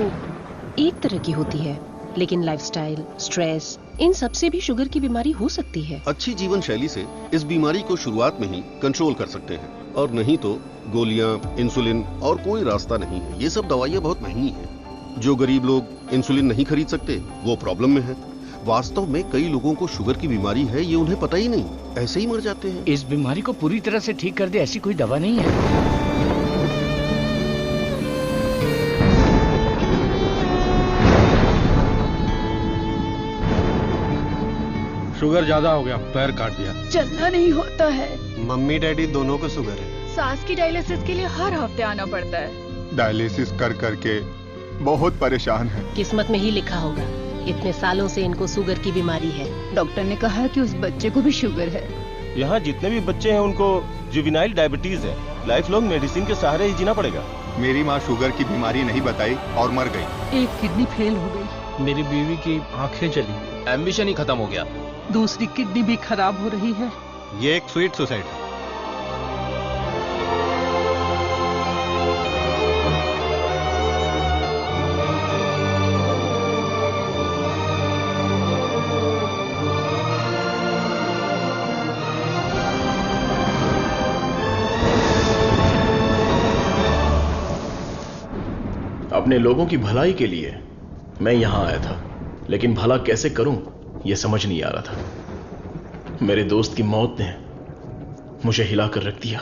एक तरह की होती है, लेकिन लाइफस्टाइल, स्ट्रेस, इन सब से भी शुगर की बीमारी हो सकती है। अच्छी जीवन शैली से इस बीमारी को शुरुआत में ही कंट्रोल कर सकते हैं, और नहीं तो गोलियां, इंसुलिन और कोई रास्ता नहीं है। ये सब दवाइयाँ बहुत महंगी हैं। जो गरीब लोग इंसुलिन नहीं खरीद सकते वो प्रॉब्लम में है। वास्तव में कई लोगों को शुगर की बीमारी है, ये उन्हें पता ही नहीं, ऐसे ही मर जाते हैं। इस बीमारी को पूरी तरह से ठीक कर दे ऐसी कोई दवा नहीं है। शुगर ज्यादा हो गया, पैर काट दिया। चलना नहीं होता है। मम्मी डैडी दोनों को शुगर है। सास की डायलिसिस के लिए हर हफ्ते आना पड़ता है। डायलिसिस कर करके बहुत परेशान है। किस्मत में ही लिखा होगा, इतने सालों से इनको शुगर की बीमारी है। डॉक्टर ने कहा कि उस बच्चे को भी शुगर है। यहाँ जितने भी बच्चे हैं उनको जुवेनाइल डायबिटीज है। लाइफ लॉन्ग मेडिसिन के सहारे ही जीना पड़ेगा। मेरी माँ शुगर की बीमारी नहीं बताई और मर गई। एक किडनी फेल हो गई। मेरी बीवी की आंखें चली, एम्बिशन ही खत्म हो गया। दूसरी किडनी भी खराब हो रही है। ये एक स्वीट सुसाइड है। अपने लोगों की भलाई के लिए मैं यहां आया था, लेकिन भला कैसे करूं यह समझ नहीं आ रहा था। मेरे दोस्त की मौत ने मुझे हिलाकर रख दिया।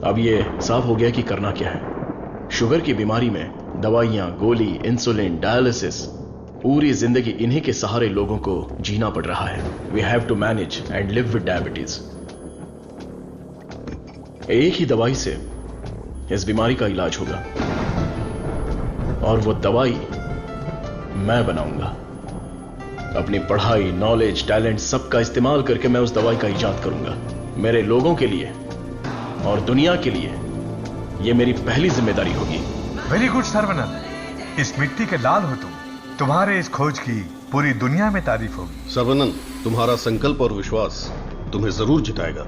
अब यह साफ हो गया कि करना क्या है। शुगर की बीमारी में दवाइयां, गोली, इंसुलिन, डायलिसिस, पूरी जिंदगी इन्हीं के सहारे लोगों को जीना पड़ रहा है। We have to manage and live with diabetes. एक ही दवाई से इस बीमारी का इलाज होगा, और वो दवाई मैं बनाऊंगा। अपनी पढ़ाई, नॉलेज, टैलेंट सबका इस्तेमाल करके मैं उस दवाई का इजाद करूंगा। मेरे लोगों के लिए और दुनिया के लिए यह मेरी पहली जिम्मेदारी होगी। वेरी गुड सर्वनन, इस मिट्टी के लाल हो तुम। तुम्हारे इस खोज की पूरी दुनिया में तारीफ होगी। सर्वनन, तुम्हारा संकल्प और विश्वास तुम्हें जरूर जिताएगा।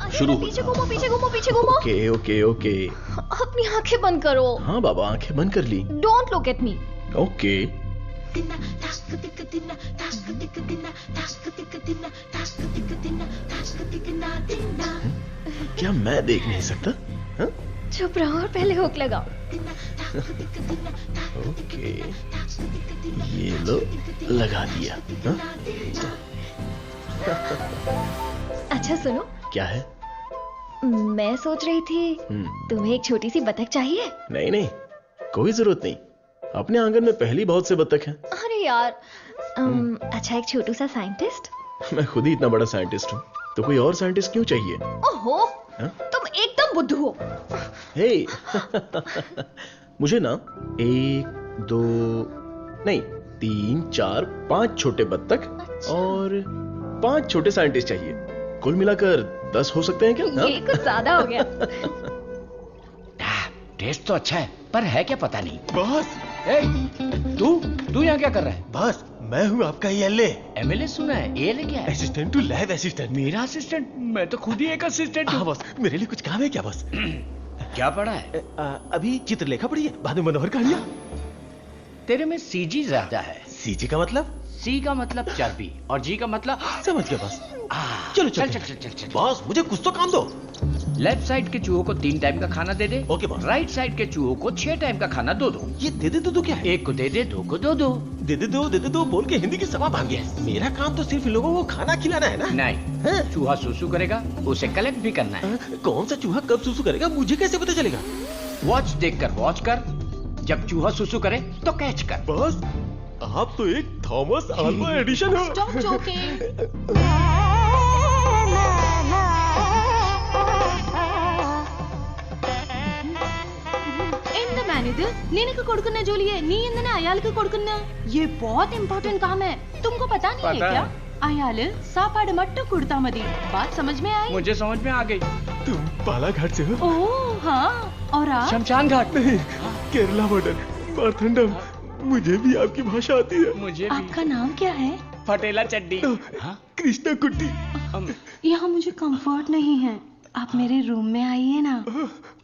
शुरू हो। पीछे घूमो, पीछे घूमो, पीछे घूमो। Okay okay okay. अपनी आंखें बंद करो। हाँ बाबा, आंखें बंद कर ली। Don't look at me. Okay. क्या मैं देख नहीं सकता? हा? चुप रहो और पहले हुक लगाओ। ओके, ये लो, लगा दिया। हा? अच्छा सुनो। क्या है? मैं सोच रही थी तुम्हें एक छोटी सी बतख चाहिए। नहीं नहीं, कोई जरूरत नहीं। अपने आंगन में पहली बहुत से बतख हैं। अरे यार, अच्छा एक छोटू सा साइंटिस्ट। मैं खुद ही इतना बड़ा साइंटिस्ट हूँ, तो कोई और साइंटिस्ट क्यों चाहिए? ओहो, तुम एकदम बुद्धू हो। हे, मुझे ना 1, 2 नहीं 3, 4, 5 छोटे बत्तख और 5 छोटे साइंटिस्ट चाहिए। कुल मिलाकर 10 हो सकते हैं क्या? ये कुछ ज्यादा हो गया। टेस्ट तो अच्छा है, पर है क्या पता नहीं। बॉस, तू यहाँ क्या कर रहा है? बॉस, मैं हूँ आपका एमएलए। एमएलए सुना है? एएलए क्या है? Assistant to lab assistant. मेरा असिस्टेंट? मैं तो खुद ही एक असिस्टेंट हूँ। बॉस, मेरे लिए कुछ काम है क्या बॉस? क्या पढ़ा है? अभी चित्रलेखा पढ़ी है, बाद में मनोहर कहानियां। तेरे में सीजी ज्यादा है। सीजी का मतलब? सी का मतलब चर्बी और जी का मतलब समझ गया बॉस। चलो चल चल चल चल चल। बॉस, मुझे कुछ तो काम दो। लेफ्ट साइड के चूहों को 3 टाइम का खाना दे दे। Okay boss. राइट साइड के चूहों को 6 टाइम का खाना दो। ये दे दे दो क्या है? एक को दे दे, 2 को दो। दे दे दो बोल के हिंदी की सभा भाग गया। मेरा काम तो सिर्फ इन लोगों को खाना खिलाना है ना? नहीं, चूहा सुसु करेगा, उसे कलेक्ट भी करना है। कौन सा चूहा कब सुसु करेगा मुझे कैसे पता चलेगा? वॉच देखकर वॉच कर, जब चूहा सुसु करे तो कैच कर। बॉस, आप तो एक थॉमस अल्वा एडिशन हो। Stop joking. నేను కొడుకున్నా జోలియే నీ ఎందున అయాలకు కొడుకున్నా ये बहुत इम्पोर्टेंट काम है, तुमको पता नहीं है क्या? अयाल सापाड़ मट्टू कुड़ता मदी। बात समझ में आई? मुझे समझ में आ गई। तुम बालाघाट से हो? ओह हाँ, और आप? शमशान घाट। नहीं, केरला बॉर्डर, मारथंडम। मुझे भी आपकी भाषा आती है। मुझे भी। आपका नाम क्या है? फटेला चड्डी। कृष्णा कुट्टी। यहाँ मुझे कंफर्ट नहीं है, आप मेरे रूम में आइए ना,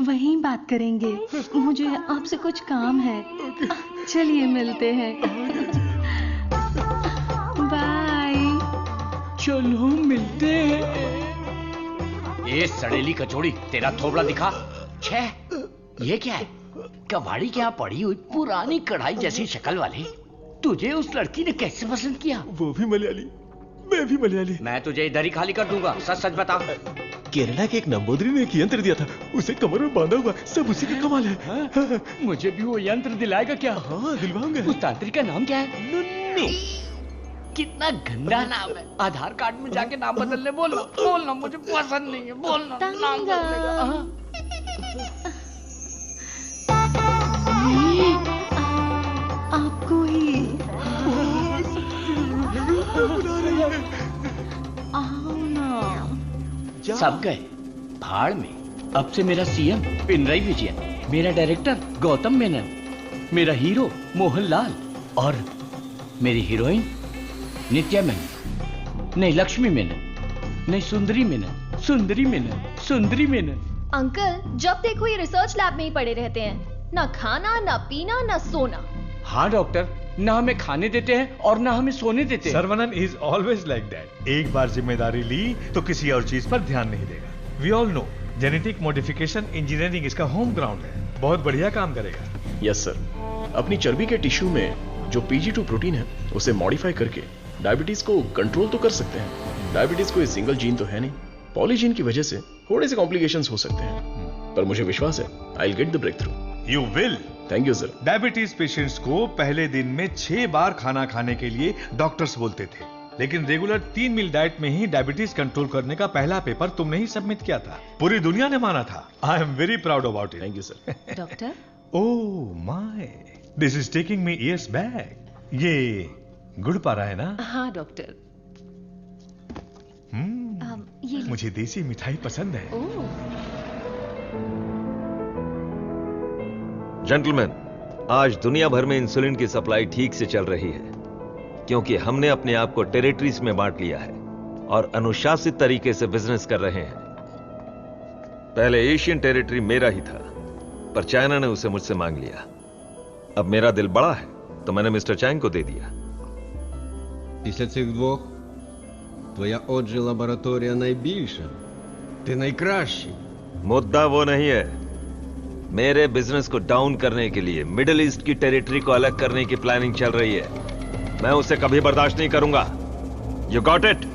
वहीं बात करेंगे। मुझे आपसे कुछ काम है, चलिए मिलते हैं। दे। ये सड़ेली कचौड़ी, तेरा थोबड़ा दिखा। छह, ये क्या है? कबाड़ी के यहाँ पड़ी हुई पुरानी कढ़ाई जैसी शक्ल वाली। तुझे उस लड़की ने कैसे पसंद किया? वो भी मलयाली, मैं भी मलयाली। मैं तुझे इधर ही खाली कर दूंगा, सच सच बता। केरला के एक नंबोदरी ने एक यंत्र दिया था, उसे कमर में बांधा हुआ, सब उसी का कमाल है। हाँ? मुझे भी वो यंत्र दिलाएगा क्या? हाँ, दिलवाऊंगा। उस तांत्रिक का नाम क्या है? नुन्नू। कितना गंदा नाम है। आधार कार्ड में जाके नाम बदलने बोलो। बोलना, मुझे पसंद नहीं है। बोलना नाम बदलेगा। आपको ही आओ ना। सब गए भाड़ में। अब से मेरा सीएम पिनराई विजयन, मेरा डायरेक्टर गौतम मेनन, मेरा हीरो मोहनलाल और मेरी हीरोइन नित्या मेनन। नहीं लक्ष्मी मेनन, नहीं सुंदरी मेनन, सुंदरी मेनन, सुंदरी मेनन। अंकल, जब देखो ये रिसर्च लैब में ही पड़े रहते हैं। ना खाना, ना पीना, ना सोना। हाँ डॉक्टर, ना हमें खाने देते हैं और ना हमें सोने देते हैं। Saravanan is always like that. एक बार जिम्मेदारी ली तो किसी और चीज पर ध्यान नहीं देगा। We all know genetic modification engineering इसका होम ग्राउंड है। बहुत बढ़िया काम करेगा। Yes sir. अपनी चर्बी के टिश्यू में जो PG2 प्रोटीन है उसे मॉडिफाई करके डायबिटीज को कंट्रोल तो कर सकते हैं। डायबिटीज कोई सिंगल जीन तो है नहीं, पॉलीजीन की वजह से थोड़े से कॉम्प्लिकेशंस हो सकते हैं, पर मुझे विश्वास है I will get the breakthrough. You will. Thank you sir. Diabetes patients को पहले दिन में 6 बार खाना खाने के लिए डॉक्टर्स बोलते थे, लेकिन रेगुलर 3 मील डाइट में ही डायबिटीज कंट्रोल करने का पहला पेपर तुमने ही सबमिट किया था। पूरी दुनिया ने माना था। आई am very proud about it. Thank you sir. Doctor, oh my, this is taking me years back. ये गुड़ पारा है ना? हाँ डॉक्टर। मुझे देसी मिठाई पसंद है। जेंटलमैन, आज दुनिया भर में इंसुलिन की सप्लाई ठीक से चल रही है क्योंकि हमने अपने आप को टेरिटरीज में बांट लिया है और अनुशासित तरीके से बिजनेस कर रहे हैं। पहले एशियन टेरिटरी मेरा ही था, पर चाइना ने उसे मुझसे मांग लिया। अब मेरा दिल बड़ा है तो मैंने मिस्टर चैंग को दे दिया। Після цих двох твоя отже лабораторія найбільша. Ти найкращий. मुद्दा वो नहीं है। मेरे बिजनेस को डाउन करने के लिए मिडिल ईस्ट की टेरिटरी को अलग करने की प्लानिंग चल रही है। मैं उसे कभी बर्दाश्त नहीं करूंगा। You got it?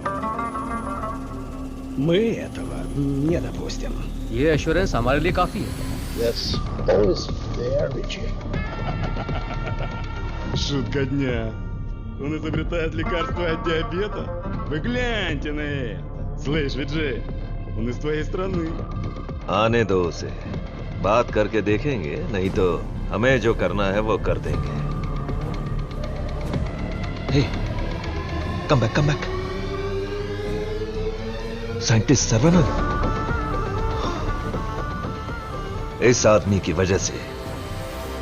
Мы этого не допустим. ये एश्योरेंस हमारे लिए काफी है। Yes, always there, Richie. Шутка дня. Он изобретает лекарство от диабета. Вы гляньте на это. Слышь, Виджей, он из твоей страны. आने दो उसे, बात करके देखेंगे, नहीं तो हमें जो करना है वो कर देंगे। हे, कम बैक। साइंटिस्ट सर्वनन। इस आदमी की वजह से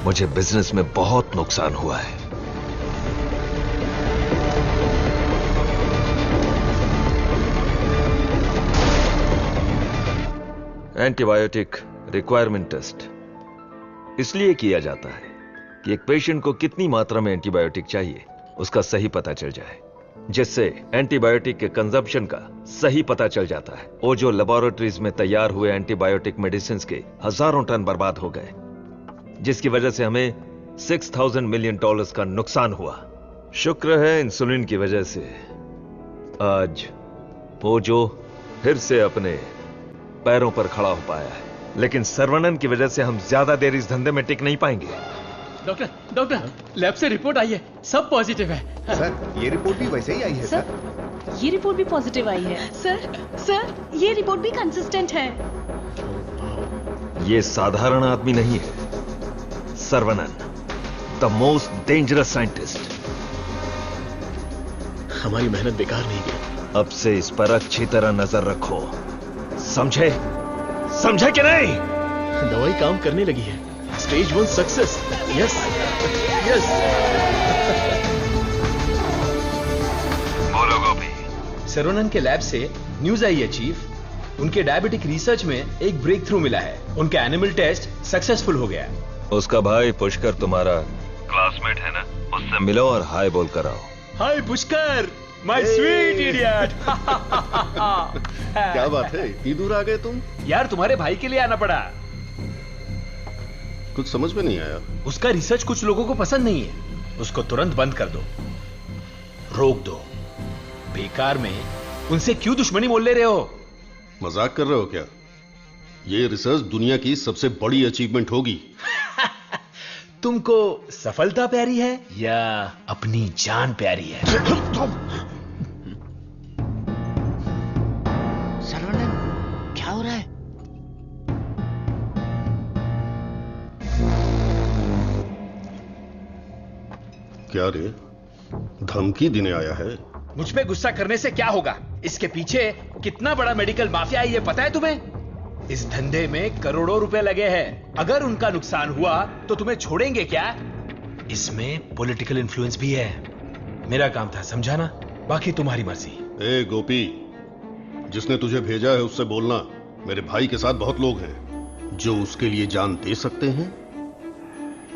मुझे बिजनेस में बहुत नुकसान हुआ है। एंटीबायोटिक रिक्वायरमेंट टेस्ट इसलिए किया जाता है कि एक पेशेंट को कितनी मात्रा में एंटीबायोटिक चाहिए उसका सही पता चल जाए, जिससे एंटीबायोटिक के कंजप्शन का सही पता चल जाता है। वो जो लेबोरेटरीज में तैयार हुए एंटीबायोटिक मेडिसिन के हजारों टन बर्बाद हो गए, जिसकी वजह से हमें $6,000 मिलियन का नुकसान हुआ। शुक्र है इंसुलिन की वजह से आज वो जो फिर से अपने पैरों पर खड़ा हो पाया है, लेकिन सर्वनन की वजह से हम ज्यादा देर इस धंधे में टिक नहीं पाएंगे। डॉक्टर, लैब से रिपोर्ट आई है, सब पॉजिटिव है। सर, ये रिपोर्ट भी वैसे ही आई है सर। ये रिपोर्ट भी पॉजिटिव आई है। सर, ये रिपोर्ट भी कंसिस्टेंट है। ये साधारण आदमी नहीं है। Saravanan, the most dangerous scientist. हमारी मेहनत बेकार नहीं गई। अब से इस पर अच्छी तरह नजर रखो, समझे कि नहीं? दवाई काम करने लगी है। Stage 1 success. यस। बोलो गोपी। सर्वनन के लैब से न्यूज आई है चीफ। उनके डायबिटिक रिसर्च में एक ब्रेक थ्रू मिला है। उनका एनिमल टेस्ट सक्सेसफुल हो गया। उसका भाई पुष्कर तुम्हारा क्लासमेट है ना, उससे मिलो और हाय बोल कर आओ। हाय पुष्कर, माय स्वीट इडियट। क्या बात है, इतनी दूर आ गए तुम? यार तुम्हारे भाई के लिए आना पड़ा। कुछ समझ में नहीं आया। उसका रिसर्च कुछ लोगों को पसंद नहीं है, उसको तुरंत बंद कर दो, रोक दो। बेकार में उनसे क्यों दुश्मनी मोल ले रहे हो? मजाक कर रहे हो क्या? ये रिसर्च दुनिया की सबसे बड़ी अचीवमेंट होगी। तुमको सफलता प्यारी है या अपनी जान प्यारी है? सर्वनंद, क्या हो रहा है? क्या रे, धमकी देने आया है? मुझ पे गुस्सा करने से क्या होगा? इसके पीछे कितना बड़ा मेडिकल माफिया है ये पता है तुम्हें? इस धंधे में करोड़ों रुपए लगे हैं। अगर उनका नुकसान हुआ तो तुम्हें छोड़ेंगे क्या? इसमें पॉलिटिकल इन्फ्लुएंस भी है। मेरा काम था समझाना, बाकी तुम्हारी मर्जी। ए गोपी, जिसने तुझे भेजा है उससे बोलना मेरे भाई के साथ बहुत लोग हैं जो उसके लिए जान दे सकते हैं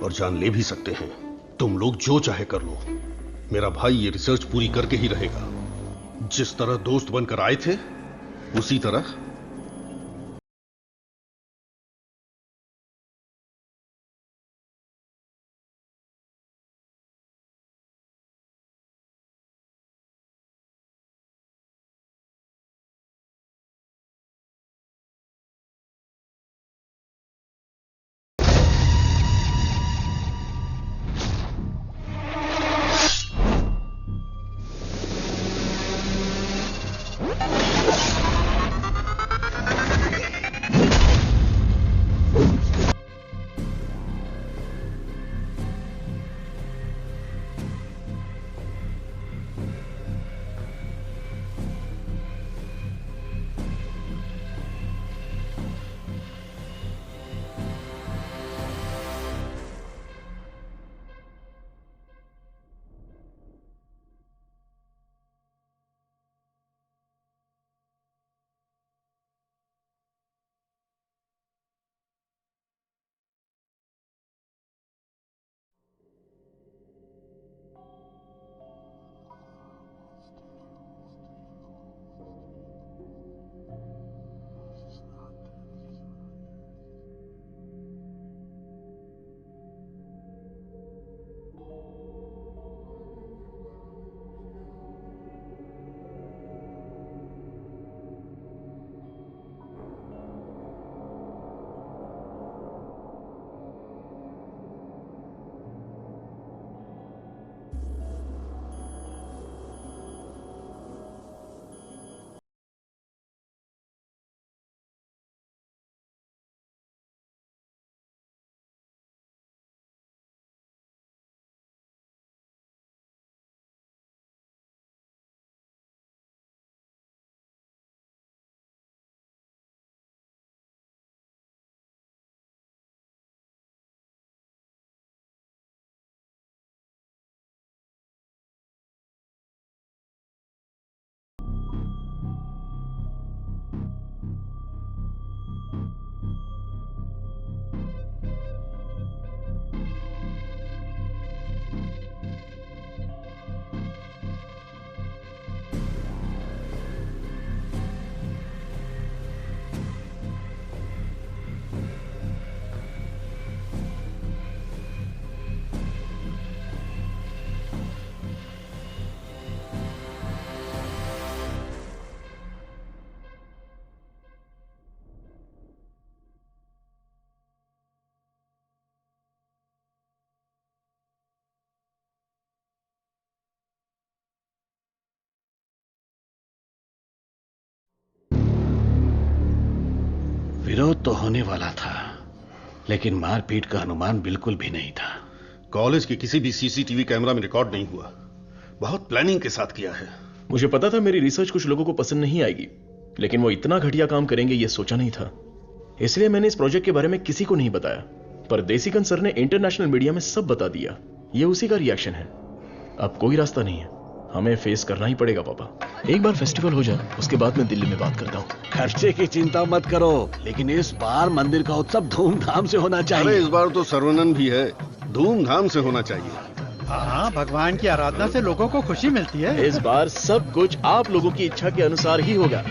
और जान ले भी सकते हैं। तुम लोग जो चाहे कर लो, मेरा भाई ये रिसर्च पूरी करके ही रहेगा। जिस तरह दोस्त बनकर आए थे उसी तरह। विरोध तो होने वाला था, लेकिन मारपीट का अनुमान बिल्कुल भी नहीं था। कॉलेज के किसी भी सीसीटीवी कैमरा में रिकॉर्ड नहीं हुआ। बहुत प्लानिंग के साथ किया है। मुझे पता था मेरी रिसर्च कुछ लोगों को पसंद नहीं आएगी, लेकिन वो इतना घटिया काम करेंगे ये सोचा नहीं था। इसलिए मैंने इस प्रोजेक्ट के बारे में किसी को नहीं बताया, पर देसिकन सर ने इंटरनेशनल मीडिया में सब बता दिया। ये उसी का रिएक्शन है। अब कोई रास्ता नहीं है, हमें फेस करना ही पड़ेगा पापा। एक बार फेस्टिवल हो जाए उसके बाद मैं दिल्ली में बात करता हूँ। खर्चे की चिंता मत करो, लेकिन इस बार मंदिर का उत्सव धूमधाम से होना चाहिए। अरे इस बार तो सर्वनंद भी है, धूमधाम से होना चाहिए। हाँ, भगवान की आराधना से लोगों को खुशी मिलती है। इस बार सब कुछ आप लोगों की इच्छा के अनुसार ही होगा।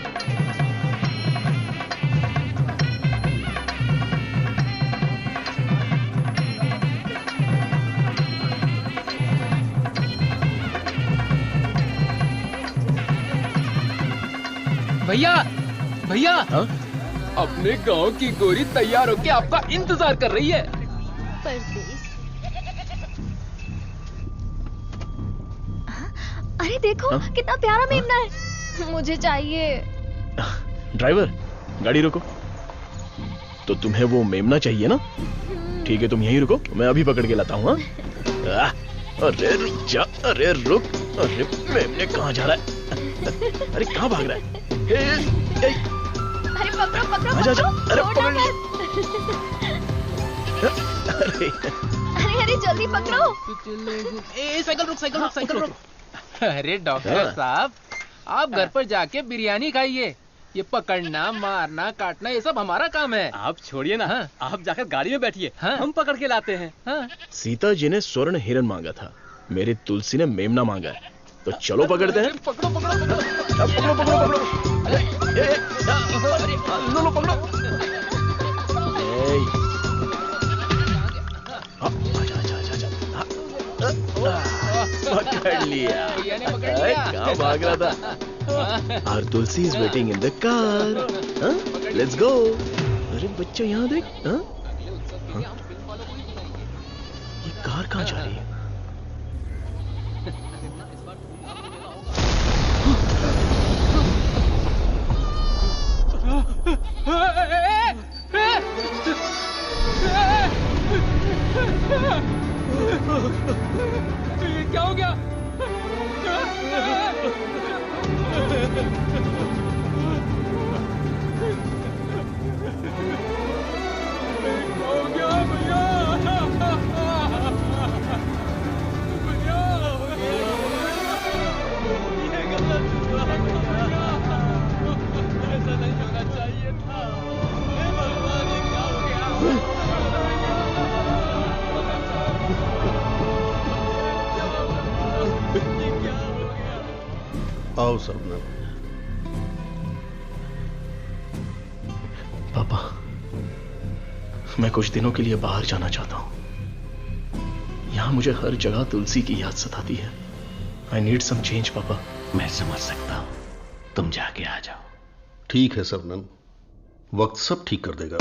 भैया भैया, अपने गांव की गोरी तैयार होके आपका इंतजार कर रही है। अरे देखो कितना प्यारा मेमना है, मुझे चाहिए। ड्राइवर, गाड़ी रोको। तो तुम्हें वो मेमना चाहिए ना? ठीक है, तुम यहीं रुको, मैं अभी पकड़ के लाता हूँ। अरे रुक जा, अरे रुक, अरे मेमने कहाँ जा रहा है? अरे कहाँ भाग रहा है? अरे पकड़ो पकड़ो आजा, आजा, अरे छोड़ना मत। अरे अरे जल्दी पकड़ो। साइकिल रुक, साइकिल रुक, साइकिल रुक। अरे डॉक्टर साहब, आप घर पर जाके बिरयानी खाइए। ये पकड़ना, मारना, काटना ये सब हमारा काम है। आप छोड़िए ना, आप जाकर गाड़ी में बैठिए, हम पकड़ के लाते हैं। सीता जी ने स्वर्ण हिरण मांगा था, मेरी तुलसी ने मेमना मांगा है, तो चलो पकड़ते हैं। पकड़ो पकड़ो पकड़ो पकड़ो पकड़ो पकड़ो, लो पकड़ो। पकड़ लिया। कहाँ भाग रहा था? Our Tulsi is waiting in the car. Let's go. अरे बच्चा यहाँ देख। ये कार कहाँ जा रही है? क्या हो गया? आओ सरवनन। पापा, मैं कुछ दिनों के लिए बाहर जाना चाहता हूं। यहां मुझे हर जगह तुलसी की याद सताती है। आई नीड सम चेंज पापा। मैं समझ सकता हूं, तुम जाके आ जाओ। ठीक है सरवनन, वक्त सब ठीक कर देगा।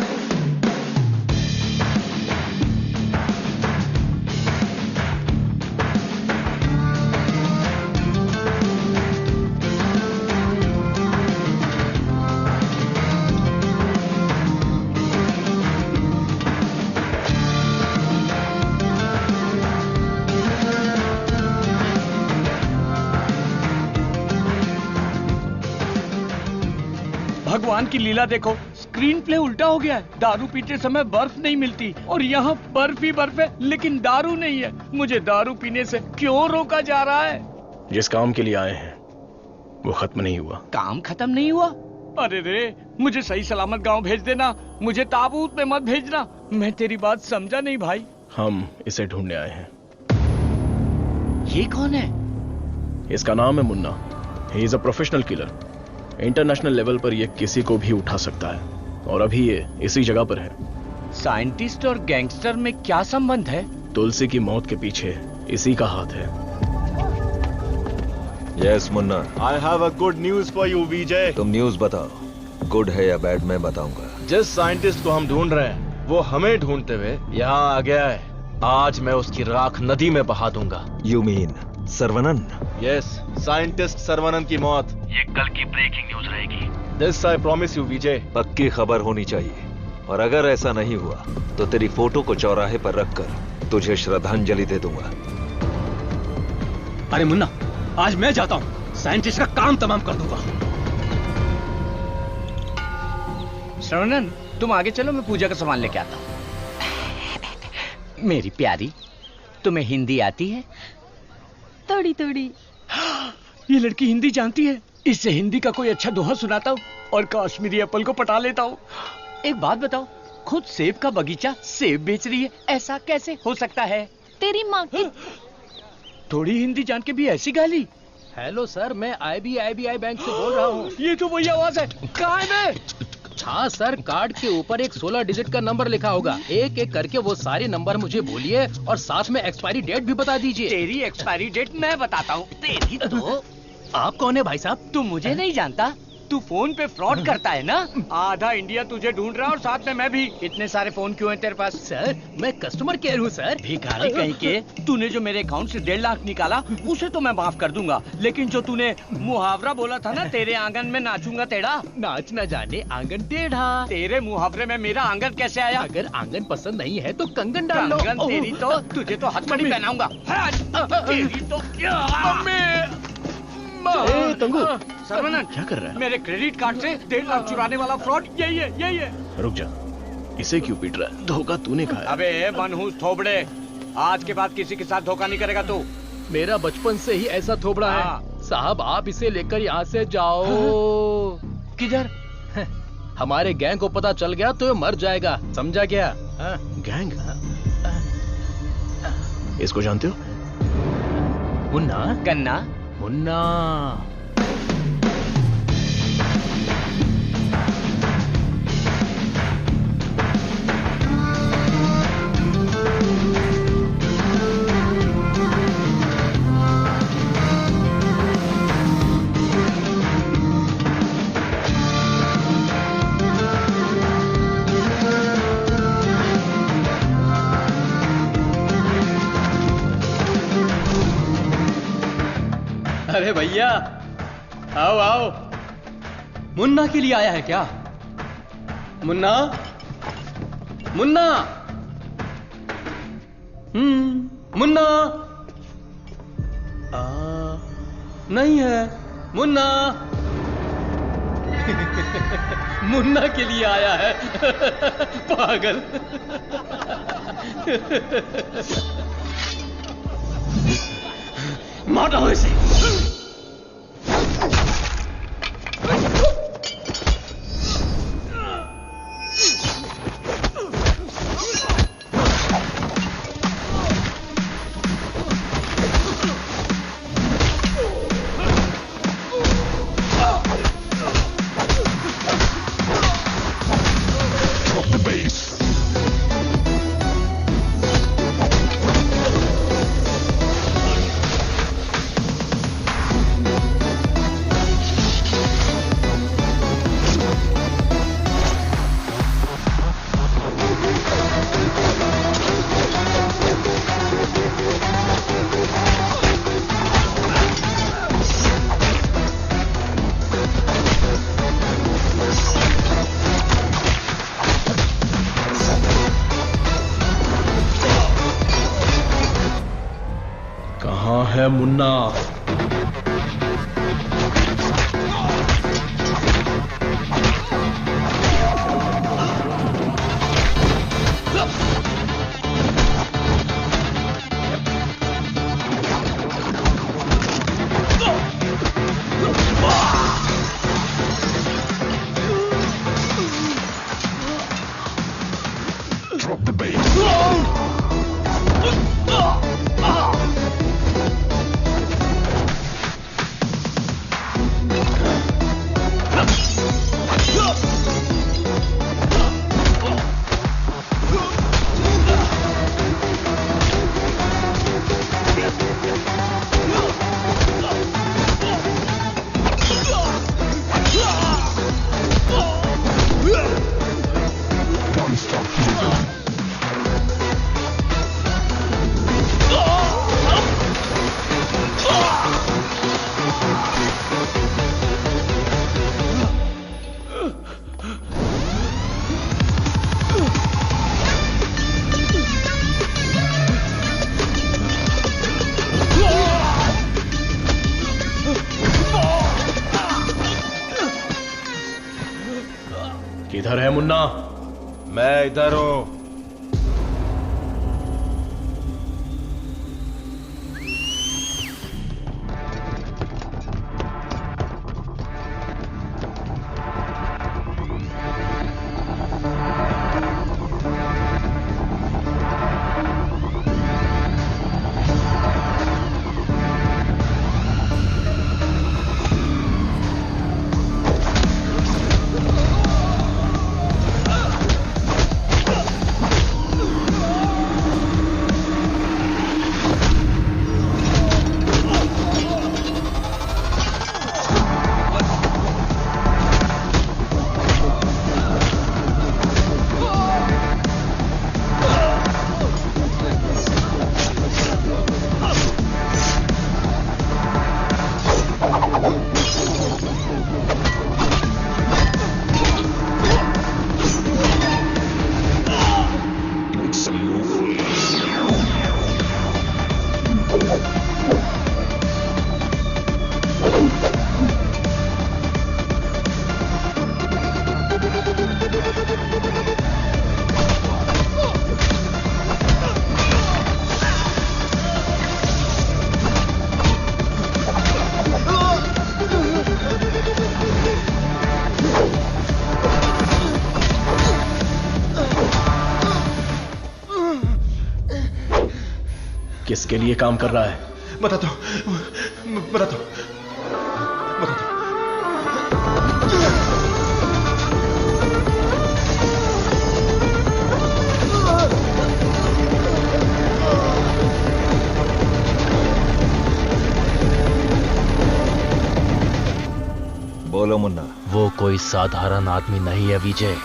भगवान की लीला देखो, स्क्रीन प्ले उल्टा हो गया है। दारू पीते समय बर्फ नहीं मिलती और यहाँ बर्फ ही बर्फ है, लेकिन दारू नहीं है। मुझे दारू पीने से क्यों रोका जा रहा है? जिस काम के लिए आए हैं वो खत्म नहीं हुआ। काम खत्म नहीं हुआ? अरे रे, मुझे सही सलामत गांव भेज देना, मुझे ताबूत में मत भेजना। मैं तेरी बात समझा नहीं भाई। हम इसे ढूंढने आए हैं। ये कौन है? इसका नाम है Munna. He is a professional killer. International level पर ये किसी को भी उठा सकता है और अभी ये इसी जगह पर है। साइंटिस्ट और गैंगस्टर में क्या संबंध है? तुलसी की मौत के पीछे इसी का हाथ है। Yes Munna. I have a good news for you Vijay. तुम न्यूज बताओ, गुड है या बैड मैं बताऊंगा। जिस साइंटिस्ट को हम ढूंढ रहे हैं वो हमें ढूंढते हुए यहाँ आ गया है। आज मैं उसकी राख नदी में बहा दूंगा। You mean Saravanan? Yes, scientist Saravanan की मौत ये कल की ब्रेकिंग न्यूज रहेगी। दिस आई प्रॉमिस यू विजय। पक्की खबर होनी चाहिए, और अगर ऐसा नहीं हुआ तो तेरी फोटो को चौराहे पर रखकर तुझे श्रद्धांजलि दे दूंगा। अरे मुन्ना, आज मैं जाता हूँ, साइंटिस्ट का काम तमाम कर दूंगा। श्रवणन, तुम आगे चलो, मैं पूजा का सामान लेके आता हूँ। मेरी प्यारी, तुम्हें हिंदी आती है? थोड़ी थोड़ी। ये लड़की हिंदी जानती है। इससे हिंदी का कोई अच्छा दोहा सुनाता हूँ और कश्मीरी एप्पल को पटा लेता हूँ। एक बात बताओ, खुद सेब का बगीचा सेब बेच रही है, ऐसा कैसे हो सकता है? तेरी माँ की थोड़ी हिंदी जान के भी ऐसी गाली। हेलो सर, मैं IBI बैंक से बोल रहा हूँ। ये तो वही आवाज है। कहाँ है मैं? हाँ सर, कार्ड के ऊपर एक 16 डिजिट का नंबर लिखा होगा। एक एक करके वो सारे नंबर मुझे बोलिए और साथ में एक्सपायरी डेट भी बता दीजिए। तेरी एक्सपायरी डेट मैं बताता हूँ। तेरी तो आप कौन है भाई साहब? तू मुझे नहीं जानता? तू फोन पे फ्रॉड करता है ना? आधा इंडिया तुझे ढूंढ रहा है और साथ में मैं भी। इतने सारे फोन क्यों हैं तेरे पास? सर, मैं कस्टमर केयर हूँ सर। भिखारी कहीं के। तूने जो मेरे अकाउंट से 1.5 लाख निकाला उसे तो मैं माफ कर दूंगा, लेकिन जो तूने मुहावरा बोला था ना, तेरे आंगन में नाचूंगा टेढ़ा, नाच न जाने आंगन टेढ़ा। तेरे मुहावरे में मेरा आंगन कैसे आया? अगर आंगन पसंद नहीं है तो कंगन डाल लो। कंगन तेरी तो, तुझे तो हथकड़ी पहनाऊंगा। तेरी तो तंगू, सर्वनंद क्या कर रहा है? मेरे क्रेडिट कार्ड से 1.5 लाख चुराने वाला फ्रॉड यही है। रुक जा, इसे क्यों पीट रहा है? धोखा तूने खाया। अबे मनहूस थोबड़े, आज के बाद किसी के साथ धोखा नहीं करेगा तू। मेरा बचपन से ही ऐसा थोबड़ा है साहब। आप इसे लेकर यहाँ से जाओ। किधर? हमारे गैंग को पता चल गया तो ये मर जाएगा, समझा क्या? गैंग? इसको जानते हो? मुन्ना? गन्ना? मुन्ना। अरे भैया, आओ आओ। मुन्ना के लिए आया है क्या? मुन्ना, मुन्ना, मुन्ना। नहीं है मुन्ना। मुन्ना के लिए आया है। पागल। मार दो इसे। कहाँ है मुन्ना? किधर है मुन्ना? मैं इधर हूं। किसके लिए काम कर रहा है? बताता हूं। बोलो मुन्ना। वो कोई साधारण आदमी नहीं है विजय,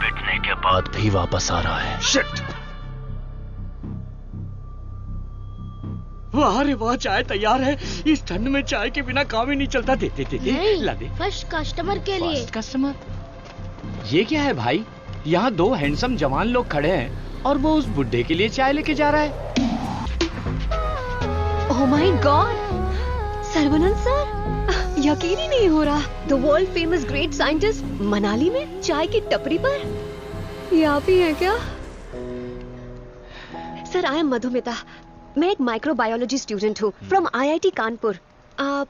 पिटने के बाद भी वापस आ रहा है। शिट! वाह रे वाह, चाय तैयार है। इस ठंड में चाय के बिना काम ही नहीं चलता। दे ला दे। फर्स्ट कस्टमर के लिए। First customer? ये क्या है भाई? यहाँ दो हैंडसम जवान लोग खड़े हैं और वो उस बुड्ढे के लिए चाय लेके जा रहा है। ओह माय गॉड, सर्वनंद सर, यकीन ही नहीं हो रहा। The world famous great scientist Manali में चाय की टपरी पर। ये आप ही हैं क्या? Sir, I am Madhumita. मैं एक माइक्रोबायोलॉजी स्टूडेंट हूँ फ्रॉम IIT कानपुर। आप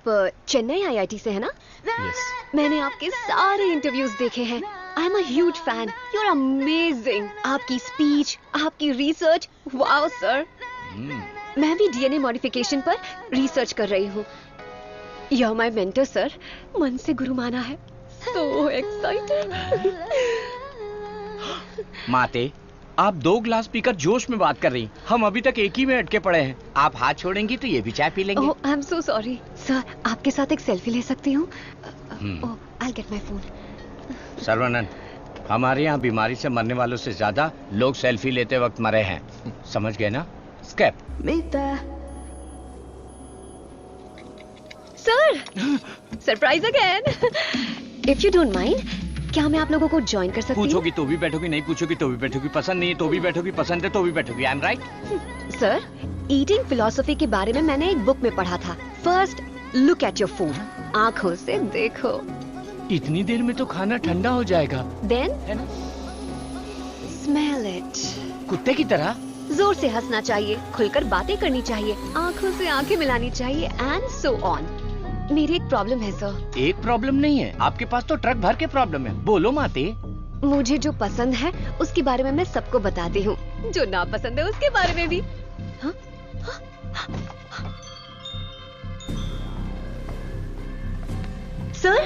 चेन्नई IIT से है ना? Yes. मैंने आपके सारे इंटरव्यूज देखे हैं। I am a huge fan. You are amazing. आपकी स्पीच, आपकी रिसर्च, वाओ सर। मैं भी DNA मॉडिफिकेशन पर रिसर्च कर रही हूँ। You are my mentor sir. मन से गुरु माना है। So excited. माते, आप 2 ग्लास पीकर जोश में बात कर रही। हम अभी तक एक ही में अटके पड़े हैं। आप हाथ छोड़ेंगी तो ये भी चाय पी लेंगे। Oh, I am so sorry sir. आपके साथ एक सेल्फी ले सकती हूँ? Oh, I will get my phone. Sarvanand, हमारे यहाँ बीमारी से मरने वालों से ज्यादा लोग सेल्फी लेते वक्त मरे हैं। समझ गए ना? स्कैप। Sir, surprise again. If you don't mind, क्या मैं आप लोगों को ज्वाइन कर सकती हूँ? पूछोगी तो भी बैठोगी, नहीं पूछोगी तो भी बैठोगी, पसंद नहीं है तो भी बैठोगी, पसंद है तो भी बैठोगी। I am right? Sir, eating philosophy के बारे में मैंने एक बुक में पढ़ा था। First look at your food, आंखों से देखो। इतनी देर में तो खाना ठंडा हो जाएगा। Then smell it. कुत्ते की तरह जोर से हंसना चाहिए, खुलकर बातें करनी चाहिए, आंखों से आंखें मिलानी चाहिए, एंड सो ऑन। मेरी एक प्रॉब्लम है सर। एक प्रॉब्लम नहीं है, आपके पास तो ट्रक भर के प्रॉब्लम है। बोलो माते। मुझे जो पसंद है उसके बारे में मैं सबको बताती हूँ, जो ना पसंद है उसके बारे में भी। हाँ? सर,